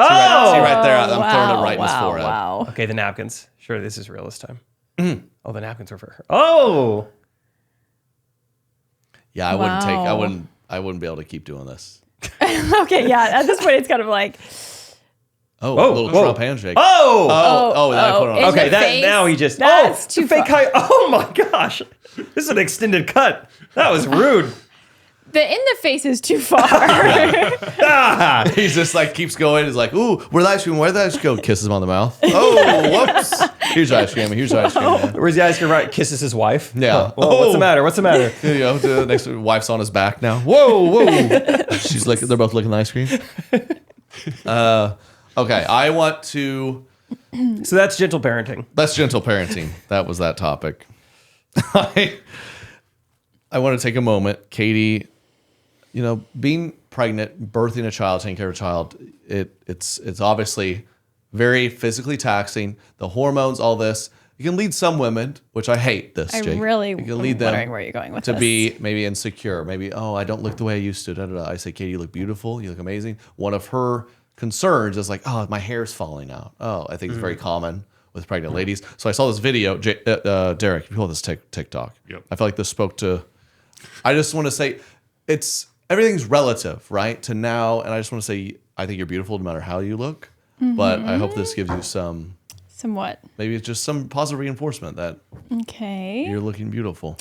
Oh! See right there. I'm throwing it right in his wow, forehead. wow. Okay, the napkins. Sure, this is real this time. Oh, the napkins were for her. Oh! Yeah, I wouldn't be able to keep doing this. Okay, yeah. At this point, it's kind of like, Oh, Whoa, a little whoa. Trump handshake. Oh! Then I put it on. in Okay, the that face. now he just. That's oh, too fake far. high. Oh my gosh. This is an extended cut. That was rude. the in the face is too far. He's just like keeps going. He's like, ooh, where's the ice cream? Where'd the ice cream go? Kisses him on the mouth. Oh, whoops. Here's your ice cream. Here's your ice cream. Man. Where's the ice cream? Right, kisses his wife. Yeah. Well, what's the matter? What's the matter? Here you go. The next wife's on his back now. Whoa. She's like, they're both licking the ice cream. Okay, I want to. So that's gentle parenting. That's gentle parenting. That was that topic. I want to take a moment, Katie. You know, being pregnant, birthing a child, taking care of a child, it's obviously very physically taxing. The hormones, all this. You can lead some women, which I hate this, I Jake. really you can am lead them wondering where you're going with to this. be maybe insecure. Maybe, oh, I don't look the way I used to. Da, da, da. I say, Katie, you look beautiful. You look amazing. One of her concerns is like, oh, my hair's falling out. Oh, I think it's very common with pregnant ladies. So I saw this video, Derek, you pull this TikTok. Yep. I feel like this spoke to, I just want to say, everything's relative, right? To now, and I just want to say, I think you're beautiful no matter how you look. But I hope this gives you Somewhat. maybe it's just some positive reinforcement that Okay. you're looking beautiful.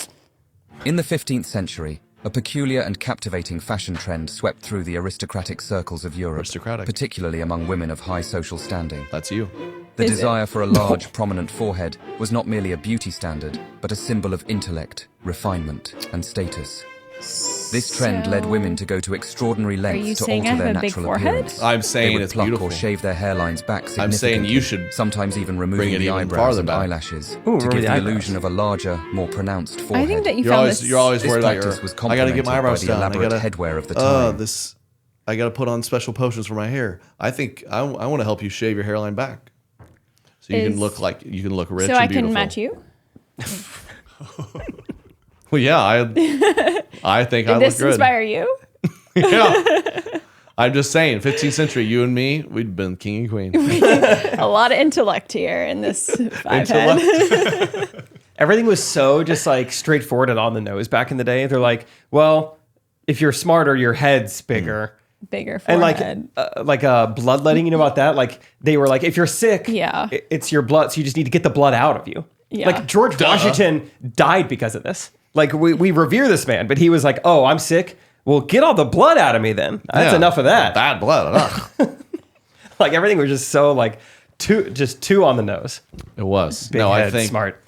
In the 15th century, a peculiar and captivating fashion trend swept through the aristocratic circles of Europe, Aristocratic. particularly among women of high social standing. That's you. The Is it? desire for a large, prominent forehead was not merely a beauty standard, but a symbol of intellect, refinement, and status. This trend led women to go to extraordinary you lengths to saying I alter their have a big natural forehead? appearance. I'm They saying would it's pluck beautiful. or shave their hairlines back significantly. I'm saying you should sometimes even bring removing it the even eyebrows farther and back. eyelashes Ooh, to remove give the the eyebrows. illusion of a larger, more pronounced forehead. I think that you You're found always this. you're always This worried about practice was I gotta get my complemented eyebrows by the done. I elaborate gotta headwear of the time. I gotta put on special potions for my hair. I think I want to help you shave your hairline back, so you can Is- look rich so and I beautiful. can match you. Well, yeah, I think I Did look this good. inspire you? Yeah. I'm just saying, 15th century, you and me, we'd been king and queen. A lot of intellect here in this five head. Everything was so just like straightforward and on the nose back in the day. They're like, well, if you're smarter, your head's bigger. Bigger And forehead. like bloodletting, you know about that? Like they were like, if you're sick, Yeah. it's your blood, so you just need to get the blood out of you. Yeah. Like George Washington died because of this. Like we revere this man, but he was like, oh, I'm sick. Well, get all the blood out of me then. That's Yeah. enough of that. Bad blood. Ugh. Like everything was just so like too on the nose. It was. Big No, I head, think. smart.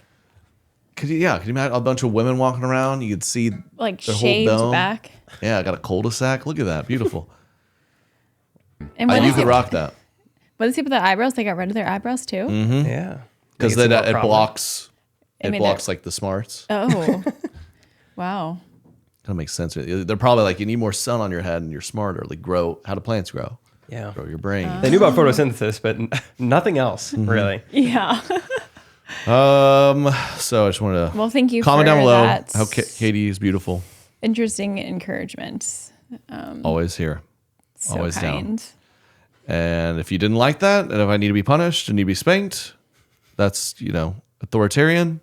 Could you imagine a bunch of women walking around? You could see like their whole shaved dome. back. Yeah, I got a cul-de-sac. Look at that. Beautiful. And what You is could it? rock that. What is it with the eyebrows? They got rid of their eyebrows too. Yeah. Because Make then it more it prominent. blocks. I It mean, blocks like the smarts. Oh, wow. That makes sense. They're probably like, you need more sun on your head and you're smarter. Like how do plants grow? Yeah. Grow your brain. They knew about photosynthesis, but nothing else really. Yeah. So I just wanted to Well, thank you. comment for down below that how Katie is beautiful. interesting encouragement. Always here. So Always down. kind. And if you didn't like that, and if I need to be punished and need to be spanked, that's, authoritarian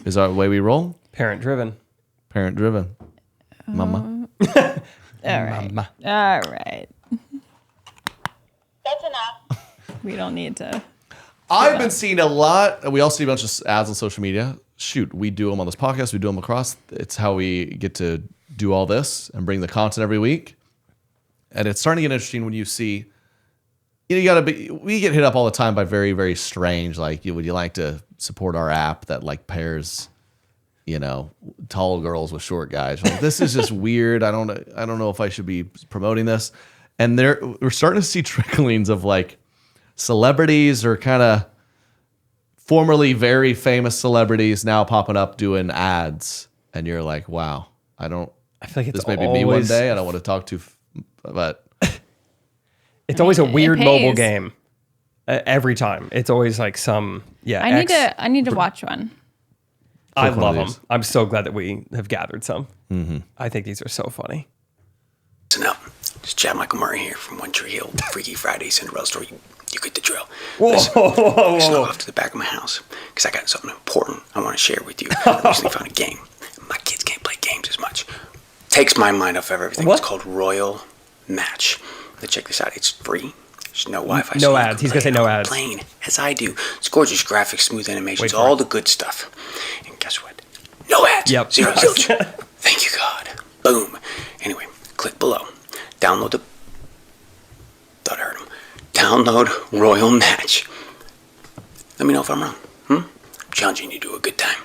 is our way we roll. Parent driven. Parent driven. Mama. All right. All right. We don't need to. I've been seeing a lot. We all see a bunch of ads on social media. Shoot, we do them on this podcast. We do them across. It's how we get to do all this and bring the content every week. And it's starting to get interesting when you see, we get hit up all the time by very, very strange, like, would you like to support our app that like pairs, tall girls with short guys? Like, this is just weird. I don't know if I should be promoting this. And we're starting to see tricklings of like celebrities or kind of formerly very famous celebrities now popping up doing ads. And you're like, wow, I feel like it's this may be me one day. I don't want to talk to, but it's always a weird pays. mobile game. Every time. It's always like some, I need to watch one. I one love of them. these. I'm so glad that we have gathered some. Mm-hmm. I think these are so funny. Listen up. It's Chad Michael Murray here from One Tree Hill, Freaky Friday Cinderella story. You get the drill. Whoa, Listen, whoa, whoa, I just whoa. log off to the back of my house because I got something important I want to share with you. I recently found a game. My kids can't play games as much. Takes my mind off of everything. What? It's called Royal Match. Now check this out. It's free. There's no Wi-Fi. No so you ads. can He's gonna play say no it ads. Plain as I do. It's gorgeous graphics, smooth animations, Wait for all it. the good stuff. And guess what? No ads. Yep. Zero zilch. Thank you, God. Boom. Anyway, click below. Download the... Thought I heard him. Download Royal Match. Let me know if I'm wrong. I'm challenging you to a good time.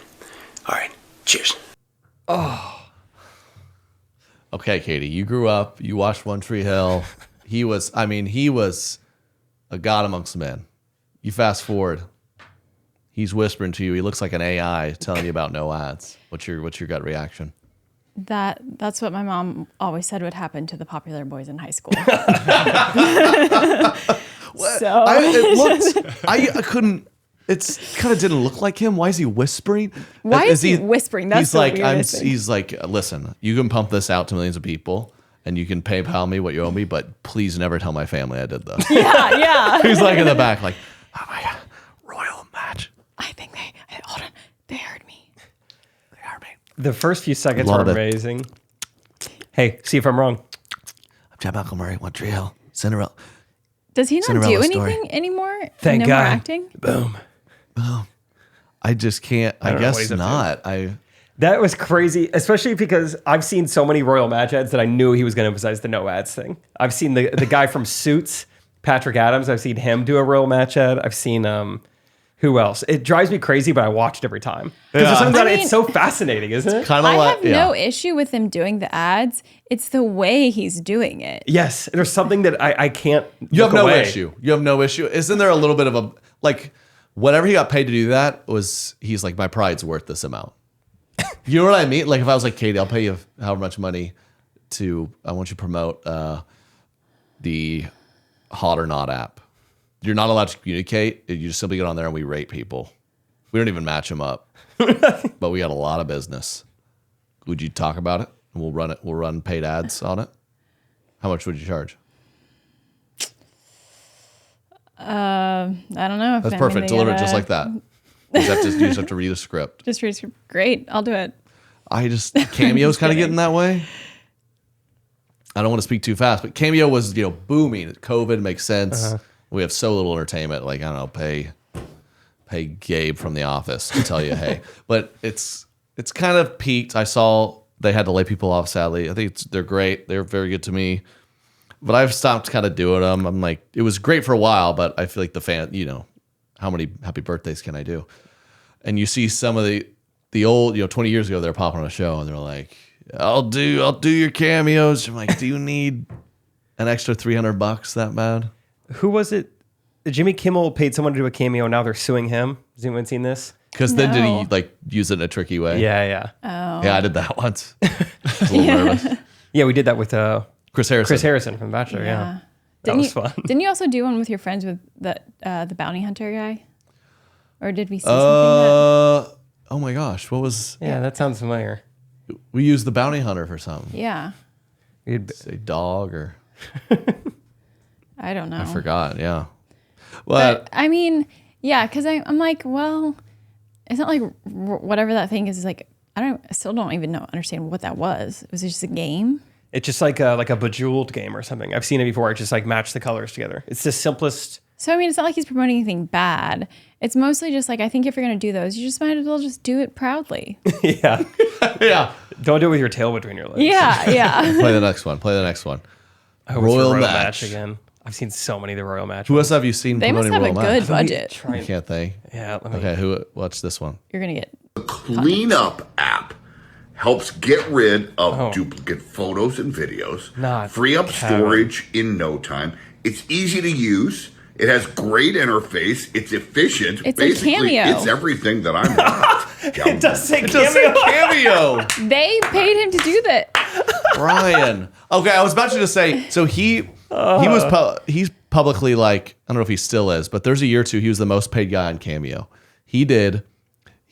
All right. Cheers. okay, Katie, you grew up, you watched One Tree Hill. He was a god amongst men. You fast forward, he's whispering to you. He looks like an AI telling you about no ads. What's your gut reaction? That's what my mom always said would happen to the popular boys in high school. So I couldn't. It's kind of didn't look like him. Why is he whispering? Why is he whispering? That's he's the like, weirdest thing. he's like, listen, you can pump this out to millions of people, and you can PayPal me what you owe me, but please never tell my family I did this. yeah. He's like in the back, like, oh my god, Royal Match. I think hold on. They heard me. They heard me. The first few seconds Love are it. amazing. Hey, see if I'm wrong. I'm Chad Michael Murray, One Tree Hill, Cinderella. Does he not Cinderella do story. anything anymore? Thank no God. more acting? Boom. I just can't. I don't know what guess he's up to. not. That was crazy, especially because I've seen so many Royal Match ads that I knew he was going to emphasize the no ads thing. I've seen the guy from Suits, Patrick Adams. I've seen him do a Royal Match ad. I've seen who else? It drives me crazy, but I watch it every time because there's something about it. It's so fascinating, isn't it? Kind of I like have no issue with him doing the ads. It's the way he's doing it. Yes, there's something that I can't. You have look no away. issue. You have no issue. Isn't there a little bit of a like whatever he got paid to do that was he's like my pride's worth this amount. You know what I mean? Like if I was like Katie, I'll pay you however much money I want you to promote the Hot or Not app. You're not allowed to communicate. You just simply get on there and we rate people. We don't even match them up, but we got a lot of business. Would you talk about it? And we'll run it. We'll run paid ads on it. How much would you charge? I don't know. That's perfect. Deliver it just like that. You just have to read a script. Just read script. Great. I'll do it. Cameo's kind of getting that way. I don't want to speak too fast, but Cameo was, booming. COVID makes sense. We have so little entertainment. Like, I don't know, pay Gabe from The Office to tell you, hey. But it's kind of peaked. I saw they had to lay people off, sadly. I think they're great. They're very good to me. But I've stopped kind of doing them. I'm like, it was great for a while, but I feel like the fan, how many happy birthdays can I do? And you see some of the old, 20 years ago, they're popping on a show and they're like, I'll do your cameos. I'm like, do you need an extra $300 that bad? Who was it? Jimmy Kimmel paid someone to do a cameo. Now they're suing him. Has anyone seen this? Because then did No. he use it in a tricky way? Yeah. Yeah, I did that once. I was a little nervous. Yeah, we did that with Chris Harrison. Chris Harrison from Bachelor. Yeah. That was fun. Didn't you also do one with your friends with the bounty hunter guy? Or did we see something Oh my gosh, what was? Yeah, that sounds familiar. We used the bounty hunter for something. Yeah. Say dog or I don't know. I forgot. Yeah. Well, But I mean, yeah, because I'm like, well, it's not like whatever that thing is like. I still don't even understand what that was. Was it just a game? It's just like a Bejeweled game or something. I've seen it before. It's just like match the colors together. It's the simplest So I mean, it's not like he's promoting anything bad. It's mostly just like, I think if you're gonna do those, you just might as well just do it proudly. Yeah. Yeah. Don't do it with your tail between your legs. Yeah. Play the next one. Play the next one. I hope it's the Royal match again. I've seen so many of the Royal match. Who else have you seen They must promoting have a Royal good match? budget. Can't they? Yeah. Let me, Okay, what's this one? You're gonna get Cleanup app helps get rid of duplicate photos and videos, Not free up Kevin. storage in no time. It's easy to use. It has great interface. It's efficient. It's a Basically, Cameo. it's everything that I'm not. It does say Cameo. They paid him to do that. Brian. Okay, I was about to just say. So he's publicly like, I don't know if he still is, but there's a year or two he was the most paid guy on Cameo. He grossed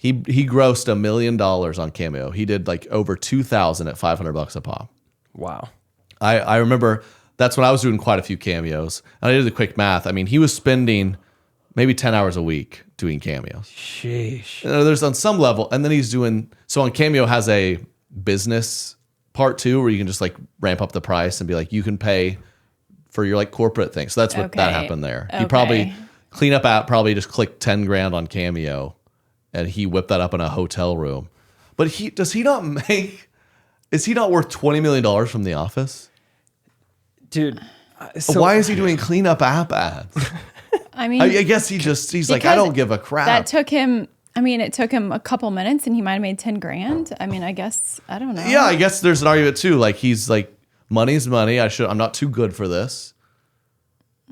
$1 million on Cameo. He did like over 2,000 at $500 a pop. Wow. I remember that's when I was doing quite a few cameos. And I did the quick math. I mean, he was spending maybe 10 hours a week doing cameos. Sheesh. There's on some level, and then he's doing, so on Cameo has a business part too, where you can just like ramp up the price and be like, you can pay for your like corporate thing. So that's what that happened there. He probably, cleanup app probably just clicked 10 grand on Cameo and he whipped that up in a hotel room. But is he not worth $20 million from The Office? Dude. Why is he doing cleanup app ads? I mean, I guess he's like, I don't give a crap. That took him. I mean, it took him a couple minutes, and he might have made 10 grand. I mean, I guess I don't know. Yeah, I guess there's an argument too. Like he's like, money's money. I'm not too good for this.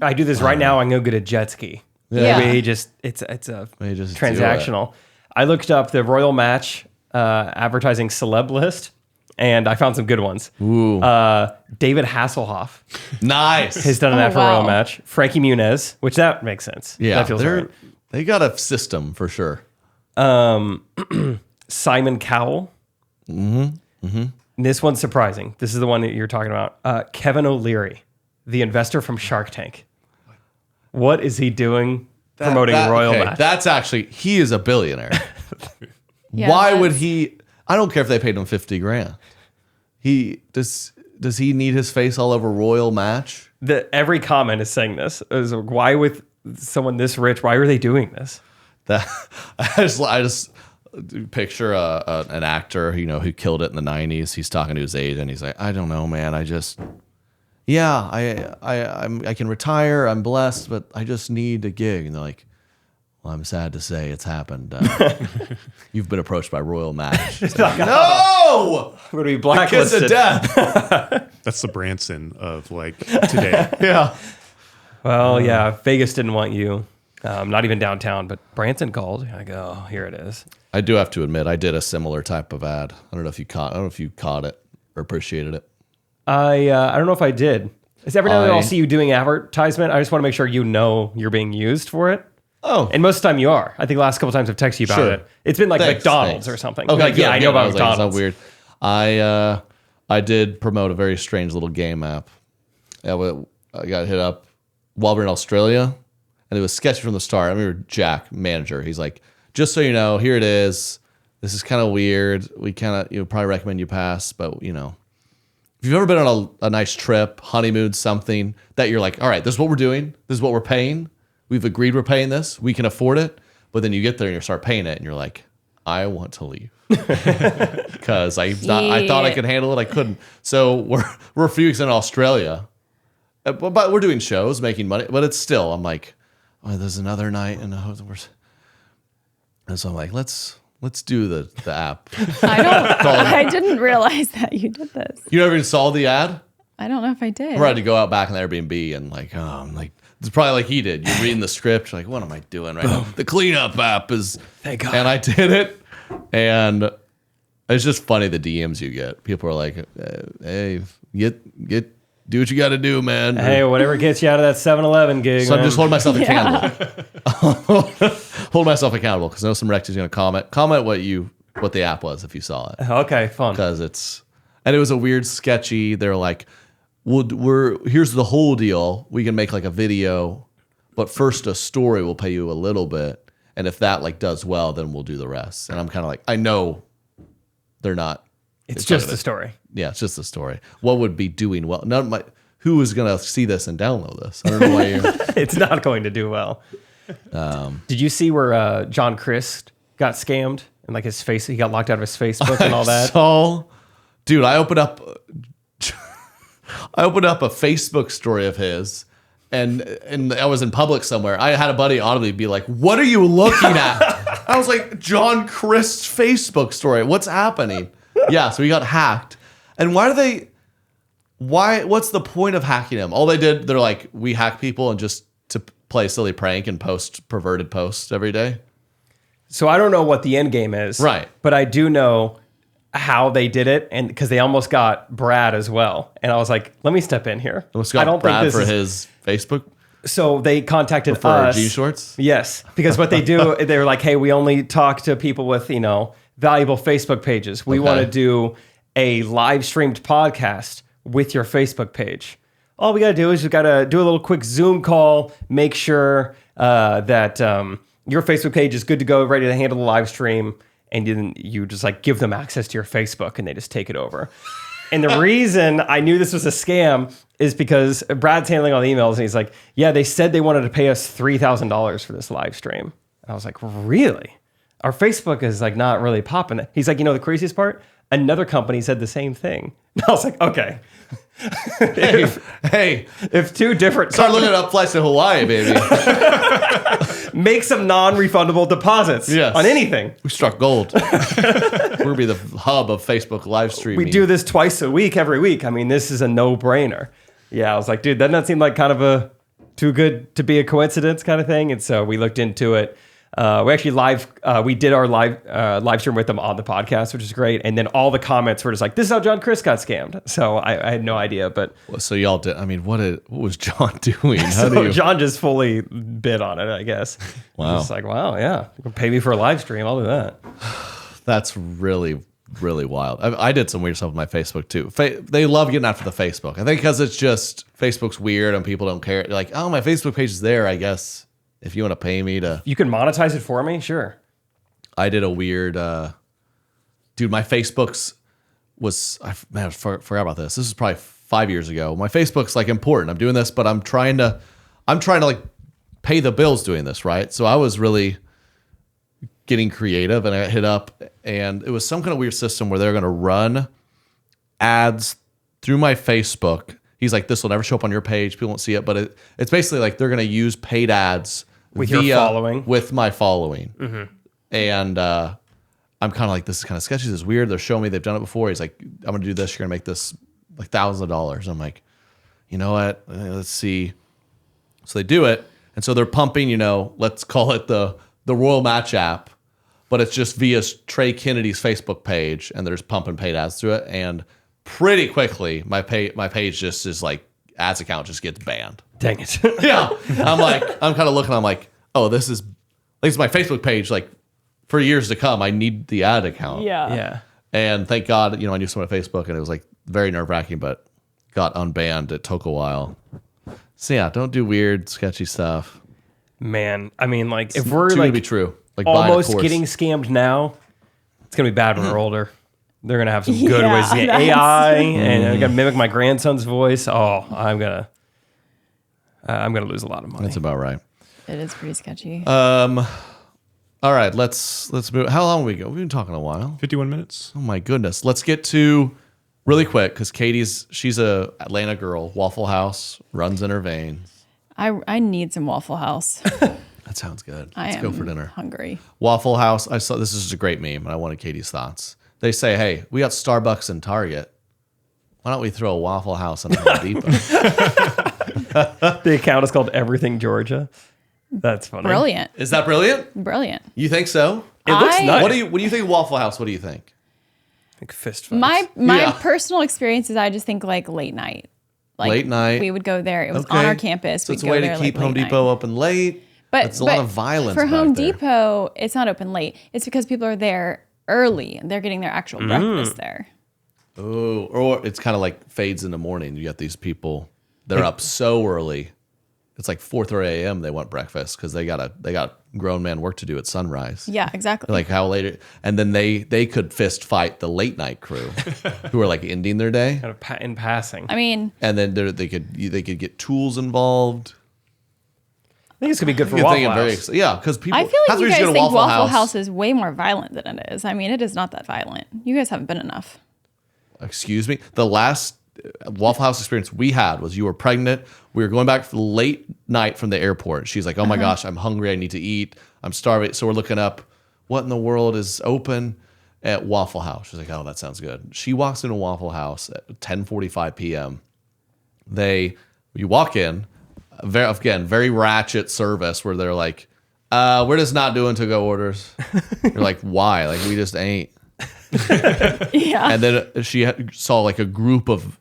I do this right now. I'm going to get a jet ski. Yeah. We just it's transactional. I looked up the Royal Match advertising celeb list, and I found some good ones. Ooh. David Hasselhoff Nice. has done an ad for Royal Match. Frankie Muniz, which that makes sense. Yeah, that feels right. They got a system for sure. Simon Cowell. This one's surprising. This is the one that you're talking about. Kevin O'Leary, the investor from Shark Tank. What is he doing promoting Royal Match? That's actually, he is a billionaire. Yeah, Why would he? I don't care if they paid him 50 grand. Does he need his face all over Royal Match? Every comment is saying this. Is why with someone this rich, why are they doing this? I just picture an actor, who killed it in the 90s. He's talking to his agent and he's like, I don't know, man. I can retire. I'm blessed, but I just need a gig. And they're like, well, I'm sad to say it's happened. You've been approached by Royal Match. Like, no! I'm going to be blacklisted. Kiss of death. That's the Branson of like today. Yeah. Well, yeah, Vegas didn't want you. Not even downtown, but Branson called. I go, oh, here it is. I do have to admit, I did a similar type of ad. I don't know if you caught it or appreciated it. I don't know if I did. It's every now and then I'll see you doing advertisement. I just want to make sure you're being used for it. Oh. And most of the time you are. I think the last couple times I've texted you about Sure. it. It's been like Thanks, McDonald's thanks. or something. Okay, Like, yeah, good, I know good. about was like, McDonald's. it's not weird. I did promote a very strange little game app. I got hit up while we were in Australia, and it was sketchy from the start. I remember Jack, manager. He's like, just so you know, here it is. This is kind of weird. We kind of probably recommend you pass, but if you've ever been on a nice trip, honeymoon, something that you're like, all right, this is what we're doing. This is what we're paying. We've agreed we're paying this. We can afford it. But then you get there and you start paying it, and you're like, I want to leave because I thought I could handle it. I couldn't. So we're a few weeks in Australia, but we're doing shows, making money. But it's still, I'm like, oh, there's another night, and so I'm like, let's do the app. I didn't realize that you did this. You never even saw the ad? I don't know if I did. We're had to go out back in the Airbnb and I'm like, it's probably like he did. You're reading the script, you're like, what am I doing right now? The cleanup app is, Thank God. and I did it, and it's just funny the DMs you get. People are like, hey, do what you got to do, man. Hey, whatever gets you out of that 7-Eleven gig. So I'm man. just holding myself accountable. Hold myself accountable because I know some rector's going to comment what the app was if you saw it. Okay, fun. Because it was a weird sketchy. They're like, here's the whole deal. We can make like a video, but first a story will pay you a little bit, and if that does well, then we'll do the rest. And I'm kind of like, I know they're not. It's just the story. Yeah, it's just the story. What would be doing well? who is gonna see this and download this? I don't know why you're. It's not going to do well. Did you see where John Crist got scammed and like he got locked out of his Facebook and all that? So, dude, I opened up a Facebook story of his, and I was in public somewhere. I had a buddy audibly be like, "What are you looking at?" I was like, "John Crist's Facebook story. What's happening?" Yeah, so he got hacked. And what's the point of hacking him? All they did, they're like, we hack people and just to play a silly prank and post perverted posts every day. So I don't know what the end game is. Right. But I do know how they did it, and because they almost got Brad as well. And I was like, let me step in here. Almost got Brad for his Facebook. So they contacted For us. G shorts? Yes. Because what they do, they're like, hey, we only talk to people with, valuable Facebook pages. We want to do a live streamed podcast with your Facebook page. All we got to do is we got to do a little quick Zoom call, make sure that your Facebook page is good to go, ready to handle the live stream, and then you just like give them access to your Facebook and they just take it over. And the reason I knew this was a scam is because Brad's handling all the emails and he's like, yeah, they said they wanted to pay us $3,000 for this live stream. And I was like, really? Our Facebook is like not really popping. He's like, the craziest part? Another company said the same thing. And I was like, okay. Hey, if two different start looking up flights to Hawaii, baby. Make some non-refundable deposits on anything. We struck gold. We're gonna be the hub of Facebook live streaming. We do this twice a week, every week. I mean, this is a no-brainer. Yeah, I was like, dude, doesn't that seem like kind of a too good to be a coincidence kind of thing? And so we looked into it. We actually we did our live stream with them on the podcast, which is great. And then all the comments were just like, this is how John Crist got scammed. So I had no idea, but. So y'all did, I mean, what was John doing? John just fully bid on it, I guess. Wow. Just like, wow, yeah. Pay me for a live stream. I'll do that. That's really, really wild. I did some weird stuff with my Facebook too. They love getting after the Facebook. I think because it's just, Facebook's weird and people don't care. They're like, oh, my Facebook page is there, I guess. If you want to pay me to... You can monetize it for me? Sure. I did a weird... dude, my Facebook's was... I forgot about this. This is probably 5 years ago. My Facebook's like important. I'm doing this, but I'm trying to like pay the bills doing this, right? So I was really getting creative and I hit up and it was some kind of weird system where they're going to run ads through my Facebook. He's like, this will never show up on your page. People won't see it, but it's basically like they're going to use paid ads with your following, with my following. Mm-hmm. And I'm kind of like, this is kind of sketchy. This is weird. They're showing me they've done it before. He's like, I'm going to do this. You're going to make this like thousands of dollars. I'm like, you know what? Let's see. So they do it. And so they're pumping, let's call it the Royal Match app, but it's just via Trey Kennedy's Facebook page. And they're just pumping paid ads through it. And pretty quickly, my page just is like, ads account just gets banned. Dang it. Yeah. I'm kind of looking, I'm like, oh, this is my Facebook page. Like for years to come, I need the ad account. Yeah. Yeah. And thank God, I knew someone at Facebook and it was like very nerve wracking, but got unbanned. It took a while. So yeah, don't do weird, sketchy stuff. Man, I mean, like if we're too like good to be true, like almost getting scammed now, it's gonna be bad when we're older. They're gonna have some good ways to get AI, and they're gonna mimic my grandson's voice. Oh, I'm gonna lose a lot of money. That's about right. It is pretty sketchy. All right, let's move. How long have we go? We've been talking a while. 51 minutes. Oh my goodness. Let's get to really quick because she's a Atlanta girl. Waffle House runs in her veins. I need some Waffle House. That sounds good. Let's go for dinner. Hungry. Waffle House. I saw this is just a great meme, and I wanted Katie's thoughts. They say, "Hey, we got Starbucks and Target. Why don't we throw a Waffle House in Home Depot?" The account is called Everything Georgia. That's funny. Brilliant. Is that brilliant? Brilliant. You think so? It looks nice. What do you think of Waffle House? What do you think? Like fist fights. My personal experience is I just think like late night. Like late night. We would go there. It was on our campus. So it's a way to keep Home Depot open late. But it's a lot of violence. For Home there. Depot, it's not open late. It's because people are there early and they're getting their actual breakfast there. Oh, or it's kind of like fades in the morning. You got these people, they're up so early. it's like 4:30 a.m. they want breakfast because they got grown man work to do at sunrise. Yeah, exactly. Like how late, and then they could fist fight the late night crew who are like ending their day, Kind of in passing. I mean, and then they could get tools involved. I think it's gonna be good for You're Waffle thinking House. Yeah, because people. I feel like that's you where guys go to think Waffle House is way more violent than it is. I mean, it is not that violent. You guys haven't been enough. Excuse me. The last Waffle House experience we had was you were pregnant. We were going back for the late night from the airport. She's like, "Oh my gosh, I'm hungry. I need to eat. I'm starving." So we're looking up what in the world is open at Waffle House. She's like, "Oh, that sounds good." She walks into Waffle House at 10:45 p.m. You walk in, very ratchet service where they're like, "We're just not doing to-go orders." You're like, "Why? Like we just ain't." Yeah. And then she saw like a group of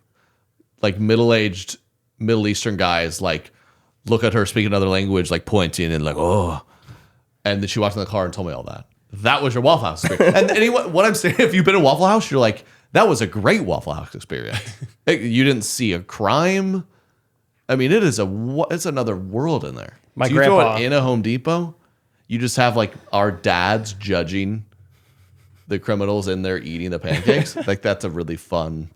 like middle-aged Middle Eastern guys like look at her, speak another language, like pointing and like, "Oh." And then she walked in the car and told me all that. That was your Waffle House experience. And anyone, what I'm saying, if you've been in Waffle House, you're like, that was a great Waffle House experience. You didn't see a crime. I mean, it's another world in there. My so you grandpa- throw it in a Home Depot, you just have like our dads judging the criminals in there eating the pancakes. Like that's a really fun.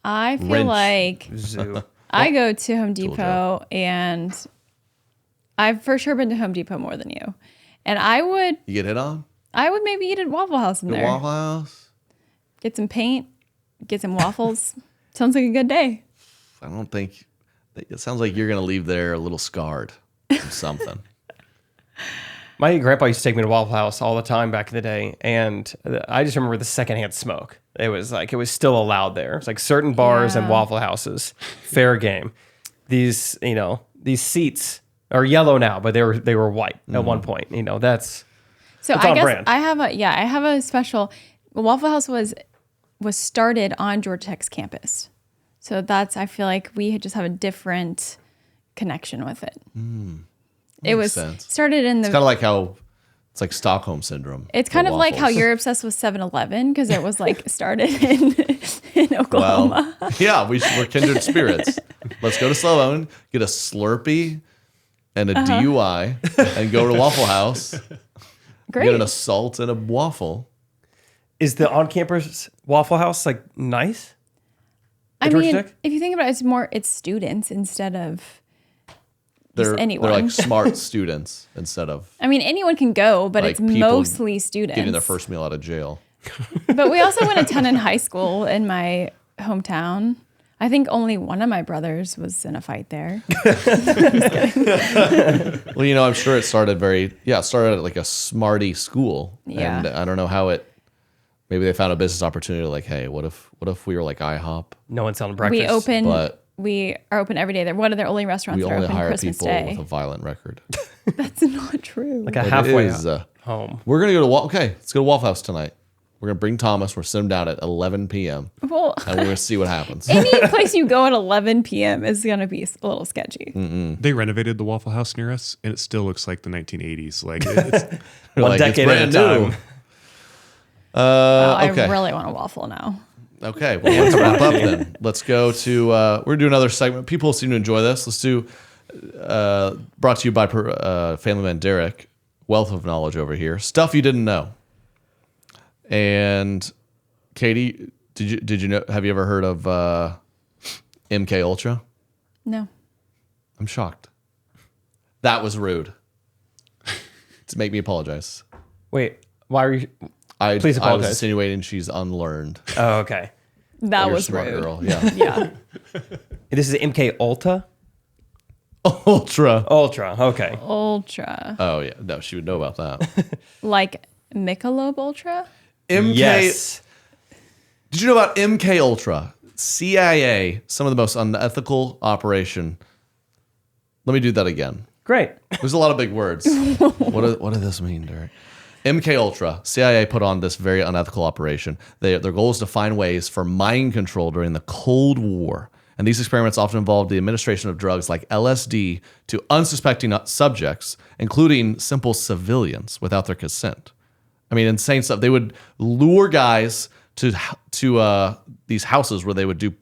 I feel wrench. like Zoo. I go to Home Depot and I've for sure been to Home Depot more than you. And You get hit on? I would maybe eat at Waffle House in The there. Waffle House? Get some paint, get some waffles. Sounds like a good day. I don't think it sounds like you're gonna leave there a little scarred from something. My grandpa used to take me to Waffle House all the time back in the day, and I just remember the secondhand smoke. It was still allowed there. It's like certain bars and Yeah. Waffle Houses, fair game. These seats are yellow now, but they were white at one point. That's So It's I on guess brand. I have a special. Waffle House was started on Georgia Tech's campus, so I feel like we just have a different connection with it. It was sense. started in the. It's kind of like how it's like Stockholm syndrome. It's kind for of like how waffles. you're obsessed with 7-Eleven because it was like started in Oklahoma. Well, yeah, we're kindred spirits. Let's go to Sloan, get a Slurpee and a DUI, and go to Waffle House. Great. Get an assault and a waffle. is the on-campus Waffle House like nice? I Georgia mean, Tech? if you think about it, it's students instead of. They're anyone. like smart students instead of I mean, anyone can go, but like it's people mostly students. getting their first meal out of jail. But we also went a ton in high school in my hometown. I think only one of my brothers was in a fight there. Well, I'm sure it started at like a smarty school. Yeah. And I don't know how maybe they found a business opportunity like, hey, what if we were like IHOP, No one's selling breakfast. We are open every day. They're one of their only restaurants we that are only open hire Christmas people Day. with a violent record. That's not true. like a It halfway is, home. We're going to go to okay, let's go to Waffle House tonight. We're going to bring Thomas. We're sitting down at 11 p.m. Well, and we're going to see what happens. any place you go at 11 p.m. is going to be a little sketchy. They renovated the Waffle House near us, and it still looks like the 1980s. Like it's, One Like, it's decade at a brand new. time. Okay. I really want a waffle now. Okay, well, let's wrap up then. Let's go to, we're going to do another segment. People seem to enjoy this. Let's do, brought to you by Family Man Derek, wealth of knowledge over here. Stuff you didn't know. And Katie, did you know, have you ever heard of MK Ultra? No. I'm shocked. That was rude. To make me apologize. Wait, why are you? I Please was apologize. insinuating she's unlearned. Oh, okay. That You're a was smart rude. girl. Yeah. Yeah. This is MK Ultra. Ultra. Ultra. Okay. Ultra. Oh yeah. No, she would know about that. Like Michelob Ultra? MK. Yes. Did you know about MK Ultra? CIA, some of the most unethical operation. Let me do that again. Great. There's a lot of big words. What does this mean, Derek? MK Ultra, CIA put on this very unethical operation. Their goal is to find ways for mind control during the Cold War. And these experiments often involved the administration of drugs like LSD to unsuspecting subjects, including simple civilians, without their consent. I mean, insane stuff. They would lure guys to these houses where they would do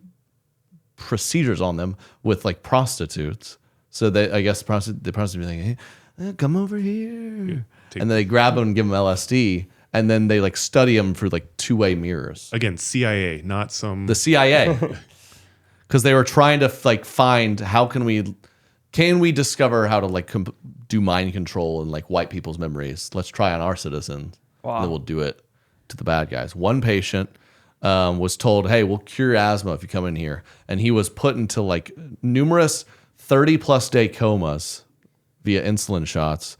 procedures on them with like prostitutes So I guess the prostitute would be like, hey, come over here. And they grab him and give him LSD. And then they like study him through like two-way mirrors. Again, CIA, not some. The CIA. Because they were trying to like find can we discover how to like do mind control and like wipe people's memories. Let's try on our citizens. Wow. And then we'll do it to the bad guys. One patient was told, hey, we'll cure your asthma if you come in here. And he was put into like numerous 30-plus day comas via insulin shots.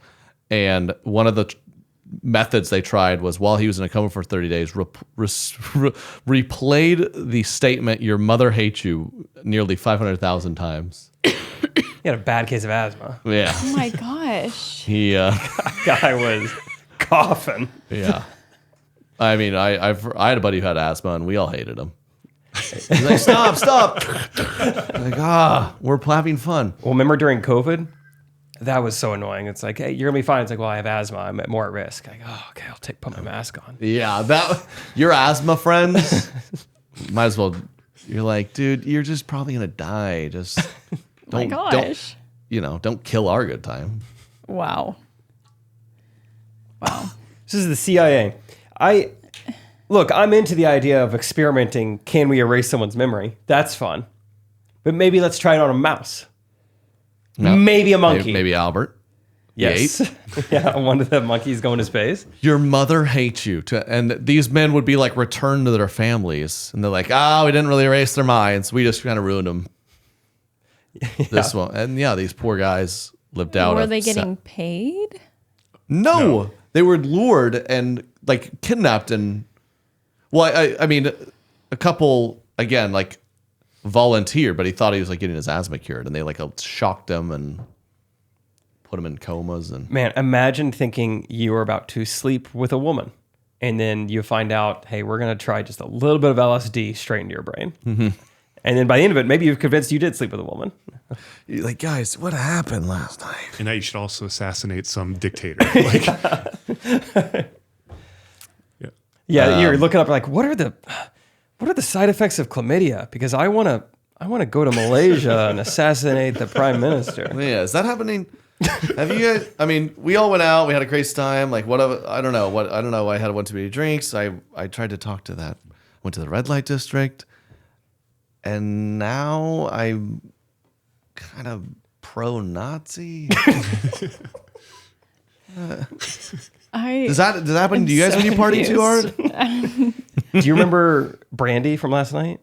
And one of the methods they tried was while he was in a coma for 30 days, replayed the statement, your mother hates you, nearly 500,000 times. He had a bad case of asthma. Yeah. Oh my gosh. He, Guy was coughing. yeah. I mean, I had a buddy who had asthma and we all hated him. He's like, stop. Like, we're having fun. Well, remember during COVID? That was so annoying. It's like, hey, you're going to be fine. It's like, well, I have asthma. I'm more at risk. Like, oh, okay, I'll put my mask on. Yeah, your asthma friends, might as well, you're like, dude, you're just probably going to die. Just don't kill our good time. Wow. This is the CIA. I'm into the idea of experimenting. Can we erase someone's memory? That's fun. But maybe let's try it on a mouse. No. Maybe a monkey. Maybe Albert. Yes. Yeah, one of the monkeys going to space. Your mother hates you. And these men would be like returned to their families. And they're like, we didn't really erase their minds. We just kind of ruined them. This one. And yeah, these poor guys lived out. Were they getting paid? No. They were lured and like kidnapped and I mean a couple again like volunteered, but he thought he was like getting his asthma cured and they like shocked him and put him in comas. And man, imagine thinking you were about to sleep with a woman and then you find out, hey, we're going to try just a little bit of LSD straight into your brain. Mm-hmm. And then by the end of it, maybe you're convinced you did sleep with a woman. You're like, guys, what happened last night? And now you should also assassinate some dictator. Like, yeah, you're looking up like, what are the side effects of chlamydia? Because I want to go to Malaysia and assassinate the prime minister. Yeah, is that happening? Have you guys? I mean, we all went out. We had a crazy time. Like, I don't know. I had one too many drinks. I tried to talk to that. Went to the red light district, and now I'm kind of pro-Nazi. Does that happen to you guys when you party too hard? Do you remember Brandy from last night?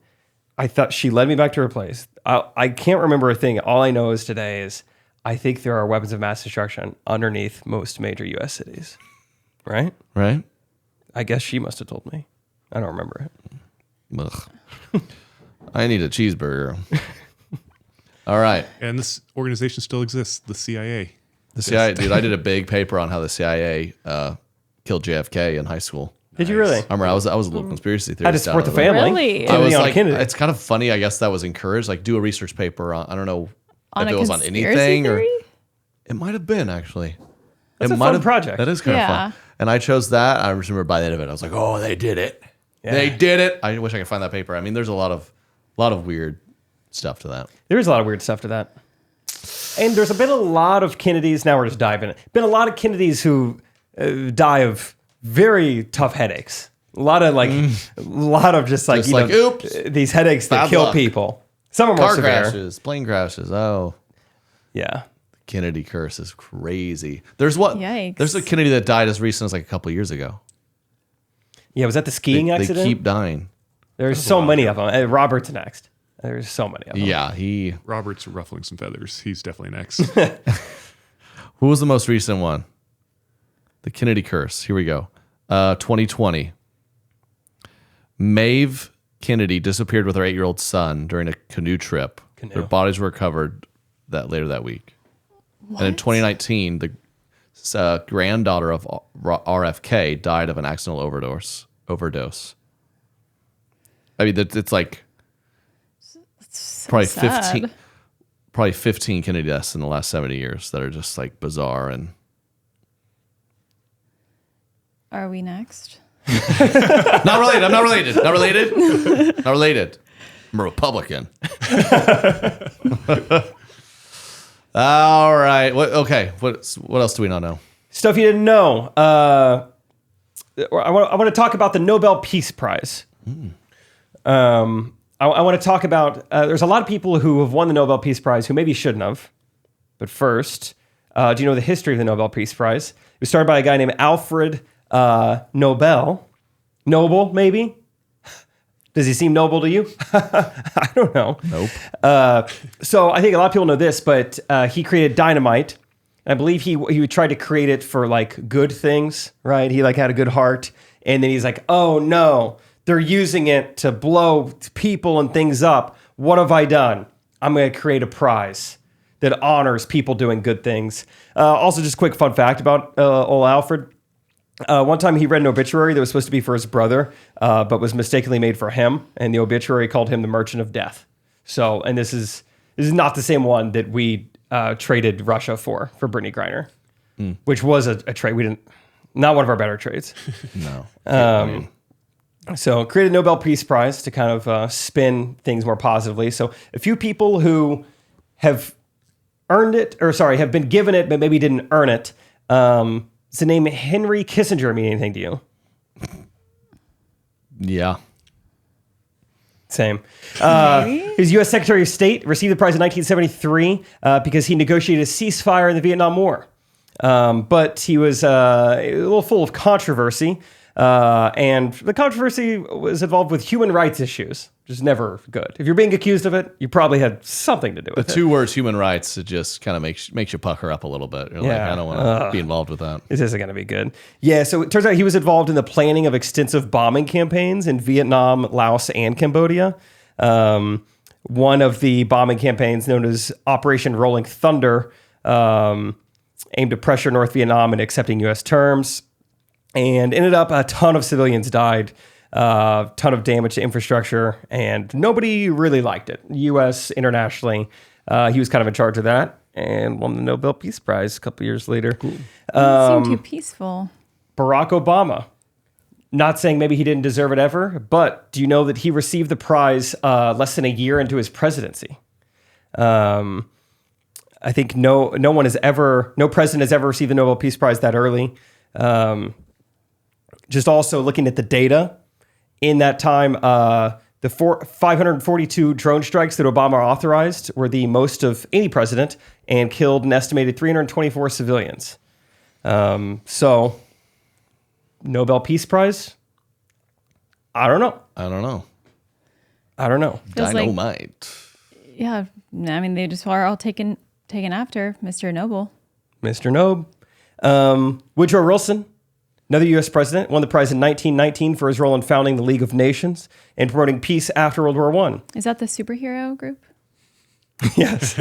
I thought she led me back to her place. I can't remember a thing. All I know is today is I think there are weapons of mass destruction underneath most major U.S. cities. Right? Right. I guess she must have told me. I don't remember it. Ugh. I need a cheeseburger. All right. and this organization still exists, the CIA. The CIA, dude, I did a big paper on how the CIA killed JFK in high school. Did you really? I remember I was a little conspiracy theorist. I had to support the down family. Really? I was on like, Kennedy. it's kind of funny. I guess that was encouraged. Like, do a research paper on. I don't know On if a it was on conspiracy anything theory? or it might have been actually. That's it a might fun have, project. That is kind of Yeah. fun. And I chose that. I remember by the end of it, I was like, oh, they did it. Yeah. They did it. I wish I could find that paper. I mean, there's a lot of weird stuff to that. There is a lot of weird stuff to that. And there's been a lot of Kennedys. Now we're just diving in. Been a lot of Kennedys who die of very tough headaches. A lot of just like, Just oops, these headaches that bad kill luck. people. Some are more Car severe. crashes, plane crashes. Oh, Yeah. Kennedy curse is crazy. There's what? Yikes. There's a Kennedy that died as recent as like a couple years ago. Yeah, was that the skiing They accident? keep dying. There's so many of them. Robert's next. There's so many of them. Yeah, Robert's ruffling some feathers. He's definitely next. Who was the most recent one? The Kennedy curse. Here we go. 2020. Maeve Kennedy disappeared with her 8-year-old son during a canoe trip. Canoe. Their bodies were recovered later that week. And in 2019, the granddaughter of RFK died of an accidental overdose. I mean, it's like probably sad. 15 Kennedy deaths in the last 70 years that are just like bizarre. And Are we next? not related. I'm not related. Not related. Not related. I'm a Republican. All right. What else do we not know? Stuff you didn't know. I want to talk about the Nobel Peace Prize. I want to talk about, there's a lot of people who have won the Nobel Peace Prize who maybe shouldn't have. But first, do you know the history of the Nobel Peace Prize? It was started by a guy named Alfred Nobel. Noble, maybe? Does he seem noble to you? I don't know. Nope. So I think a lot of people know this, but he created dynamite. I believe he tried to create it for like good things, right? He like had a good heart. And then he's like, oh no, they're using it to blow people and things up. What have I done? I'm going to create a prize that honors people doing good things. Also, just a quick fun fact about old Alfred. One time he read an obituary that was supposed to be for his brother, but was mistakenly made for him. And the obituary called him the Merchant of Death. So, and this is not the same one that we traded Russia for Brittany Griner, which was a trade. Not one of our better trades. No. So created a Nobel Peace Prize to kind of spin things more positively. So a few people who have earned it, have been given it, but maybe didn't earn it. Does the name Henry Kissinger mean anything to you? Yeah. Same. His U.S. Secretary of State received the prize in 1973 because he negotiated a ceasefire in the Vietnam War. But he was a little full of controversy. And the controversy was involved with human rights issues, which is never good. If you're being accused of it, you probably had something to do with it. The two words human rights, it just kind of makes you pucker up a little bit. You're like, I don't want to be involved with that. This isn't going to be good. Yeah, so it turns out he was involved in the planning of extensive bombing campaigns in Vietnam, Laos, and Cambodia. One of the bombing campaigns, known as Operation Rolling Thunder, aimed to pressure North Vietnam into accepting U.S. terms. And ended up a ton of civilians died, ton of damage to infrastructure, and nobody really liked it. U.S., internationally, he was kind of in charge of that and won the Nobel Peace Prize a couple years later. Cool. Seemed too peaceful. Barack Obama. Not saying maybe he didn't deserve it ever, but do you know that he received the prize less than a year into his presidency? I think no president has ever received the Nobel Peace Prize that early. Just also looking at the data in that time, the 542 drone strikes that Obama authorized were the most of any president and killed an estimated 324 civilians. So, Nobel Peace Prize? I don't know. Feels Dynamite. Yeah, I mean, they just are all taken after Mr. Noble. Mr. Nobe. Woodrow Wilson, another U.S. president, won the prize in 1919 for his role in founding the League of Nations and promoting peace after World War I. Is that the superhero group? Yes.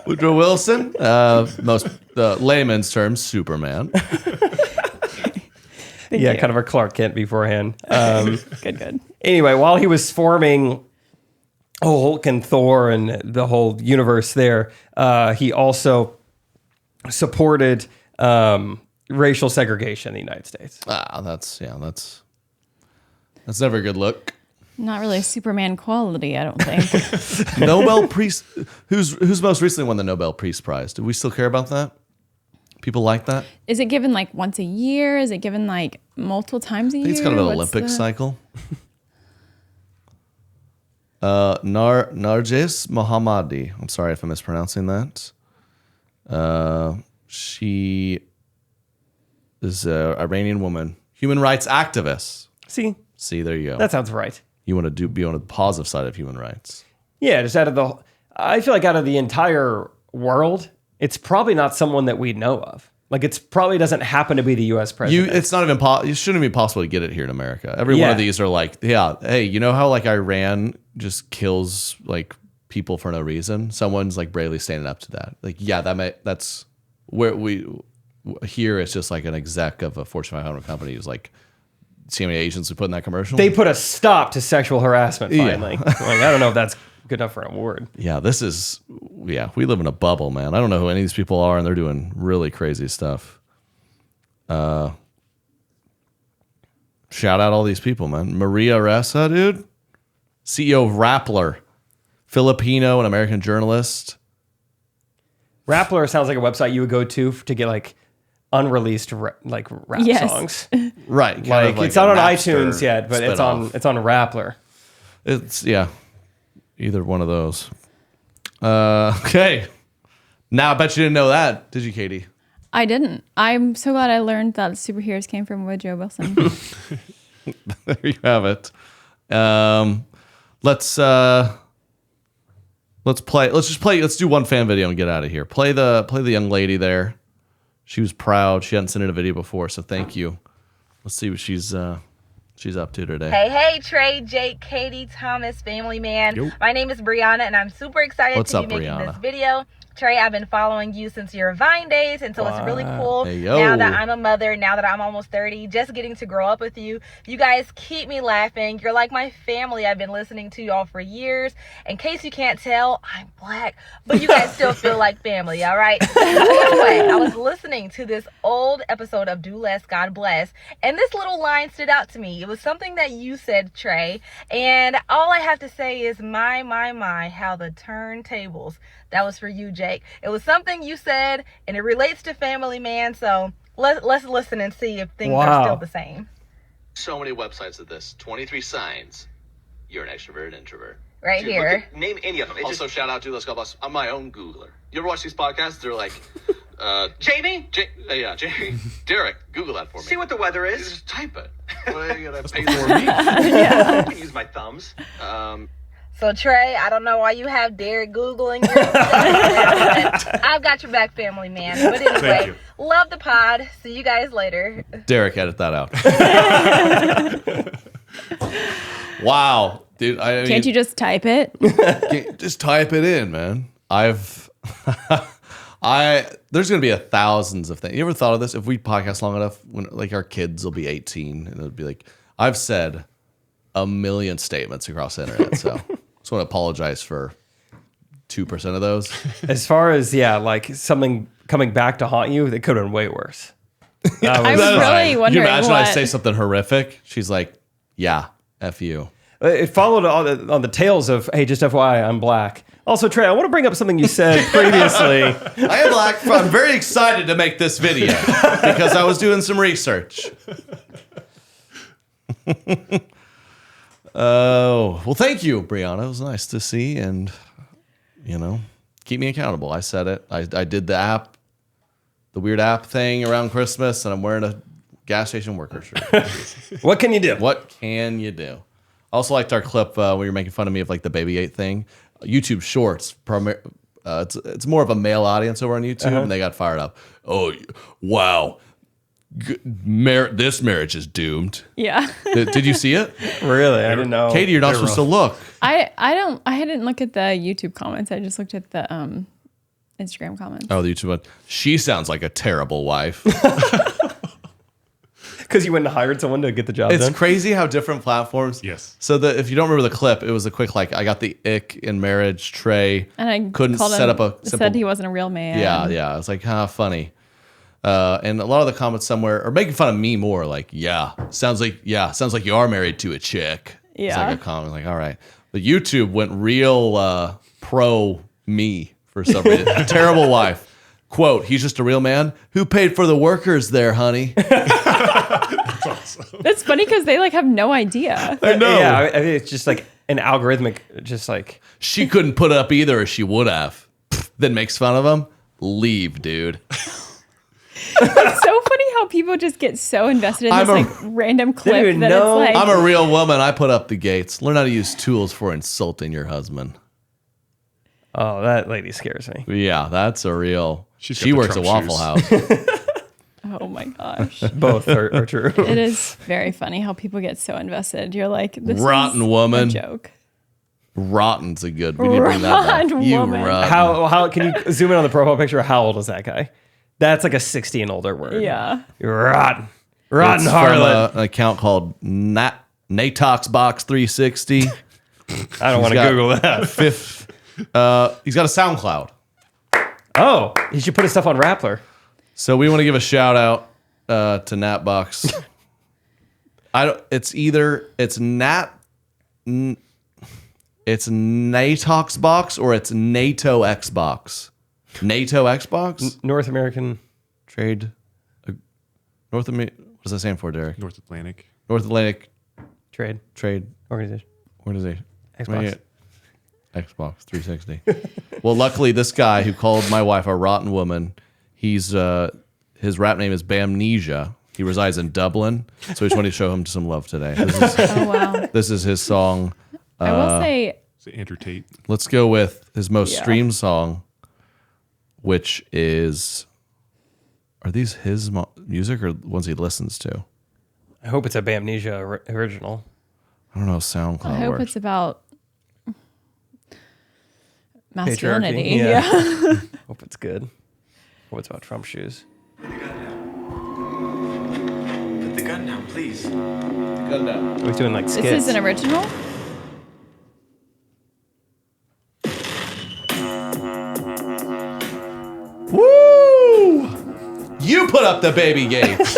Woodrow Wilson, most layman's terms, Superman. Yeah, kind of a Clark Kent beforehand. Good. Anyway, while he was forming Hulk and Thor and the whole universe there, he also supported racial segregation in the United States. That's never a good look. Not really Superman quality, I don't think. Nobel Peace. Who's most recently won the Nobel Peace Prize? Do we still care about that? People like that? Is it given like once a year? Is it given like multiple times a year? I think it's kind of an Olympic cycle. Narges Mohammadi. I'm sorry if I'm mispronouncing that. She is an Iranian woman, human rights activist. See, there you go. That sounds right. You want to be on the positive side of human rights. Yeah, just I feel like out of the entire world, it's probably not someone that we know of. Like, it's probably doesn't happen to be the U.S. president. It's not even it shouldn't be possible to get it here in America. Every one of these are like, hey, you know how like Iran just kills like people for no reason? Someone's like bravely standing up to that. Like, that's where here it's just like an exec of a Fortune 500 company who's like, see how many Asians we put in that commercial? They put a stop to sexual harassment finally. Yeah. Like, I don't know if that's good enough for an award. Yeah, we live in a bubble, man. I don't know who any of these people are, and they're doing really crazy stuff. Shout out all these people, man. Maria Ressa, dude. CEO of Rappler. Filipino and American journalist. Rappler sounds like a website you would go to get like unreleased rap Yes. songs. Right. kind Like of it's a not on Napster iTunes yet, but it's on Rappler. It's either one of those. Okay. Now I bet you didn't know that, did you, Katie? I didn't. I'm so glad I learned that superheroes came from Woodrow Wilson. There you have it. Let's do one fan video and get out of here. Play the young lady there. She was proud. She hadn't sent in a video before, so thank you. Let's see what she's up to today. Hey, Trey, Jake, Katie, Thomas, family man. My name is Brianna, and I'm super excited What's to up, be making Brianna? this video. Trey, I've been following you since your Vine days, and so it's really cool Hey, yo. now that I'm a mother, now that I'm almost 30, just getting to grow up with you. You guys keep me laughing. You're like my family. I've been listening to y'all for years. In case you can't tell, I'm black, but you guys still feel like family, all right? Anyway, I was listening to this old episode of Do Less, God Bless, and this little line stood out to me. It was something that you said, Trey, and all I have to say is my, how the turntables. That was for you, Jake. It was something you said, and it relates to Family Man, so let's listen and see if things are still the same. So many websites of this. 23 signs. You're an extrovert, introvert. Right here. Name any of them. Also, shout out to Let's Go Boss. I'm my own Googler. You ever watch these podcasts? They're like, Jamie, Jamie, Derek, Google that for me. see what the weather You is. just type it. Well, you gotta pay for me. I can use my thumbs. So, Trey, I don't know why you have Derek Googling your stuff. I've got your back, Family Man. But anyway, love the pod. See you guys later. Derek, edit that out. Wow, dude. I mean, Can't you just type it? just type it in, man? There's gonna be thousands of things. You ever thought of this? If we podcast long enough, when like our kids will be 18, and it'll be like, I've said a million statements across the internet. So just want to apologize for 2% of those. As far as like something coming back to haunt you, that could have been way worse. I was really Can you wondering imagine what. I say something horrific? She's like, yeah, F you. It followed on the tails of, hey, just FYI, I'm black. Also, Trey, I want to bring up something you said previously. I am black. I'm very excited to make this video because I was doing some research. Oh, well, thank you, Brianna. It was nice to see, and keep me accountable. I said it. I did the weird app thing around Christmas, and I'm wearing a gas station worker shirt. What can you do? What can you do? I also liked our clip where you're making fun of me of like the Baby 8 thing. YouTube Shorts, it's more of a male audience over on YouTube, and they got fired up. Oh, wow. This marriage is doomed. Yeah. Did you see it? Really? I didn't know. Katie, you're not supposed to look. I didn't look at the YouTube comments. I just looked at the Instagram comments. Oh, the YouTube one. She sounds like a terrible wife. Because you went and hired someone to get the job done? It's crazy how different platforms. Yes. So if you don't remember the clip, it was a quick I got the ick in marriage. Trey And I couldn't called set him, up a simple. said he wasn't a real man. Yeah. It's like, funny. And a lot of the comments somewhere are making fun of me more. Like, sounds like you are married to a chick. It's Yeah. like a comment. Like, all right. But YouTube went real pro me for some reason. A terrible wife. Quote, he's just a real man. Who paid for the workers there, honey? That's funny because they have no idea. I know. Yeah, I mean, it's just like an algorithmic, just like. She couldn't put it up either, or she would have. Then makes fun of him. Leave, dude. It's so funny how people just get so invested in this random clip even that know. it's like. I'm a real woman. I put up the gates. Learn how to use tools for insulting your husband. Oh, that lady scares me. Yeah, that's a real. She's got She the works at Trump Waffle shoes. House. Oh my gosh. Both are true. It is very funny how people get so invested. You're like, this Rotten is woman. a joke. Rotten's a good. We need to bring that back. Rotten You woman. rotten. How can you zoom in on the profile picture? How old is that guy? That's like a 60 and older word. Yeah. You're rotten. It's Rotten from harlot. an account called Natox Box 360. I don't want to got- Google that. Fifth. He's got a SoundCloud. Oh, he should put his stuff on Rappler. So we want to give a shout out to Natbox. It's Nat. It's NATOX box or it's NATO Xbox. NATO Xbox? North American Trade. What does that stand for, Derek? North Atlantic. North Atlantic Trade Organization. Xbox. Xbox 360. Well, luckily, this guy who called my wife a rotten woman, his rap name is Bamnesia. He resides in Dublin, so we just wanted to show him some love today. Oh, wow. This is his song. I will say, It's Andrew Tate. Let's go with his most streamed song, which is... Are these his music or ones he listens to? I hope it's a Bamnesia original. I don't know how SoundCloud I hope works. it's about masculinity. Patriarchy, yeah. Yeah. Hope it's good. Hope it's about Trump shoes. Put the gun down, please. He's doing like skits. This is an original? Woo! You put up the baby gates.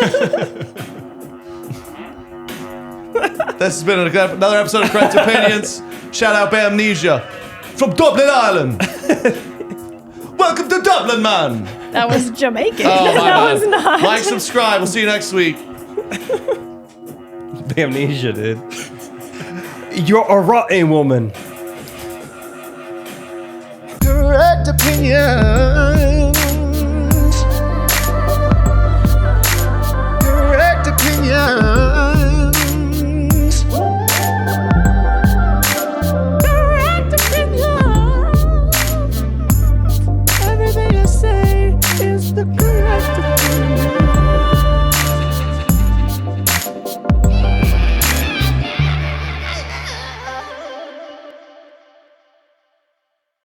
This has been another episode of Correct Opinions. Shout out Bamnesia from Dublin, Ireland. Welcome to Dublin, man. That was Jamaican. Oh, my that bad. was not. Like, subscribe. We'll see you next week. Bamnesia, dude. You're a rotten woman. Correct Opinions.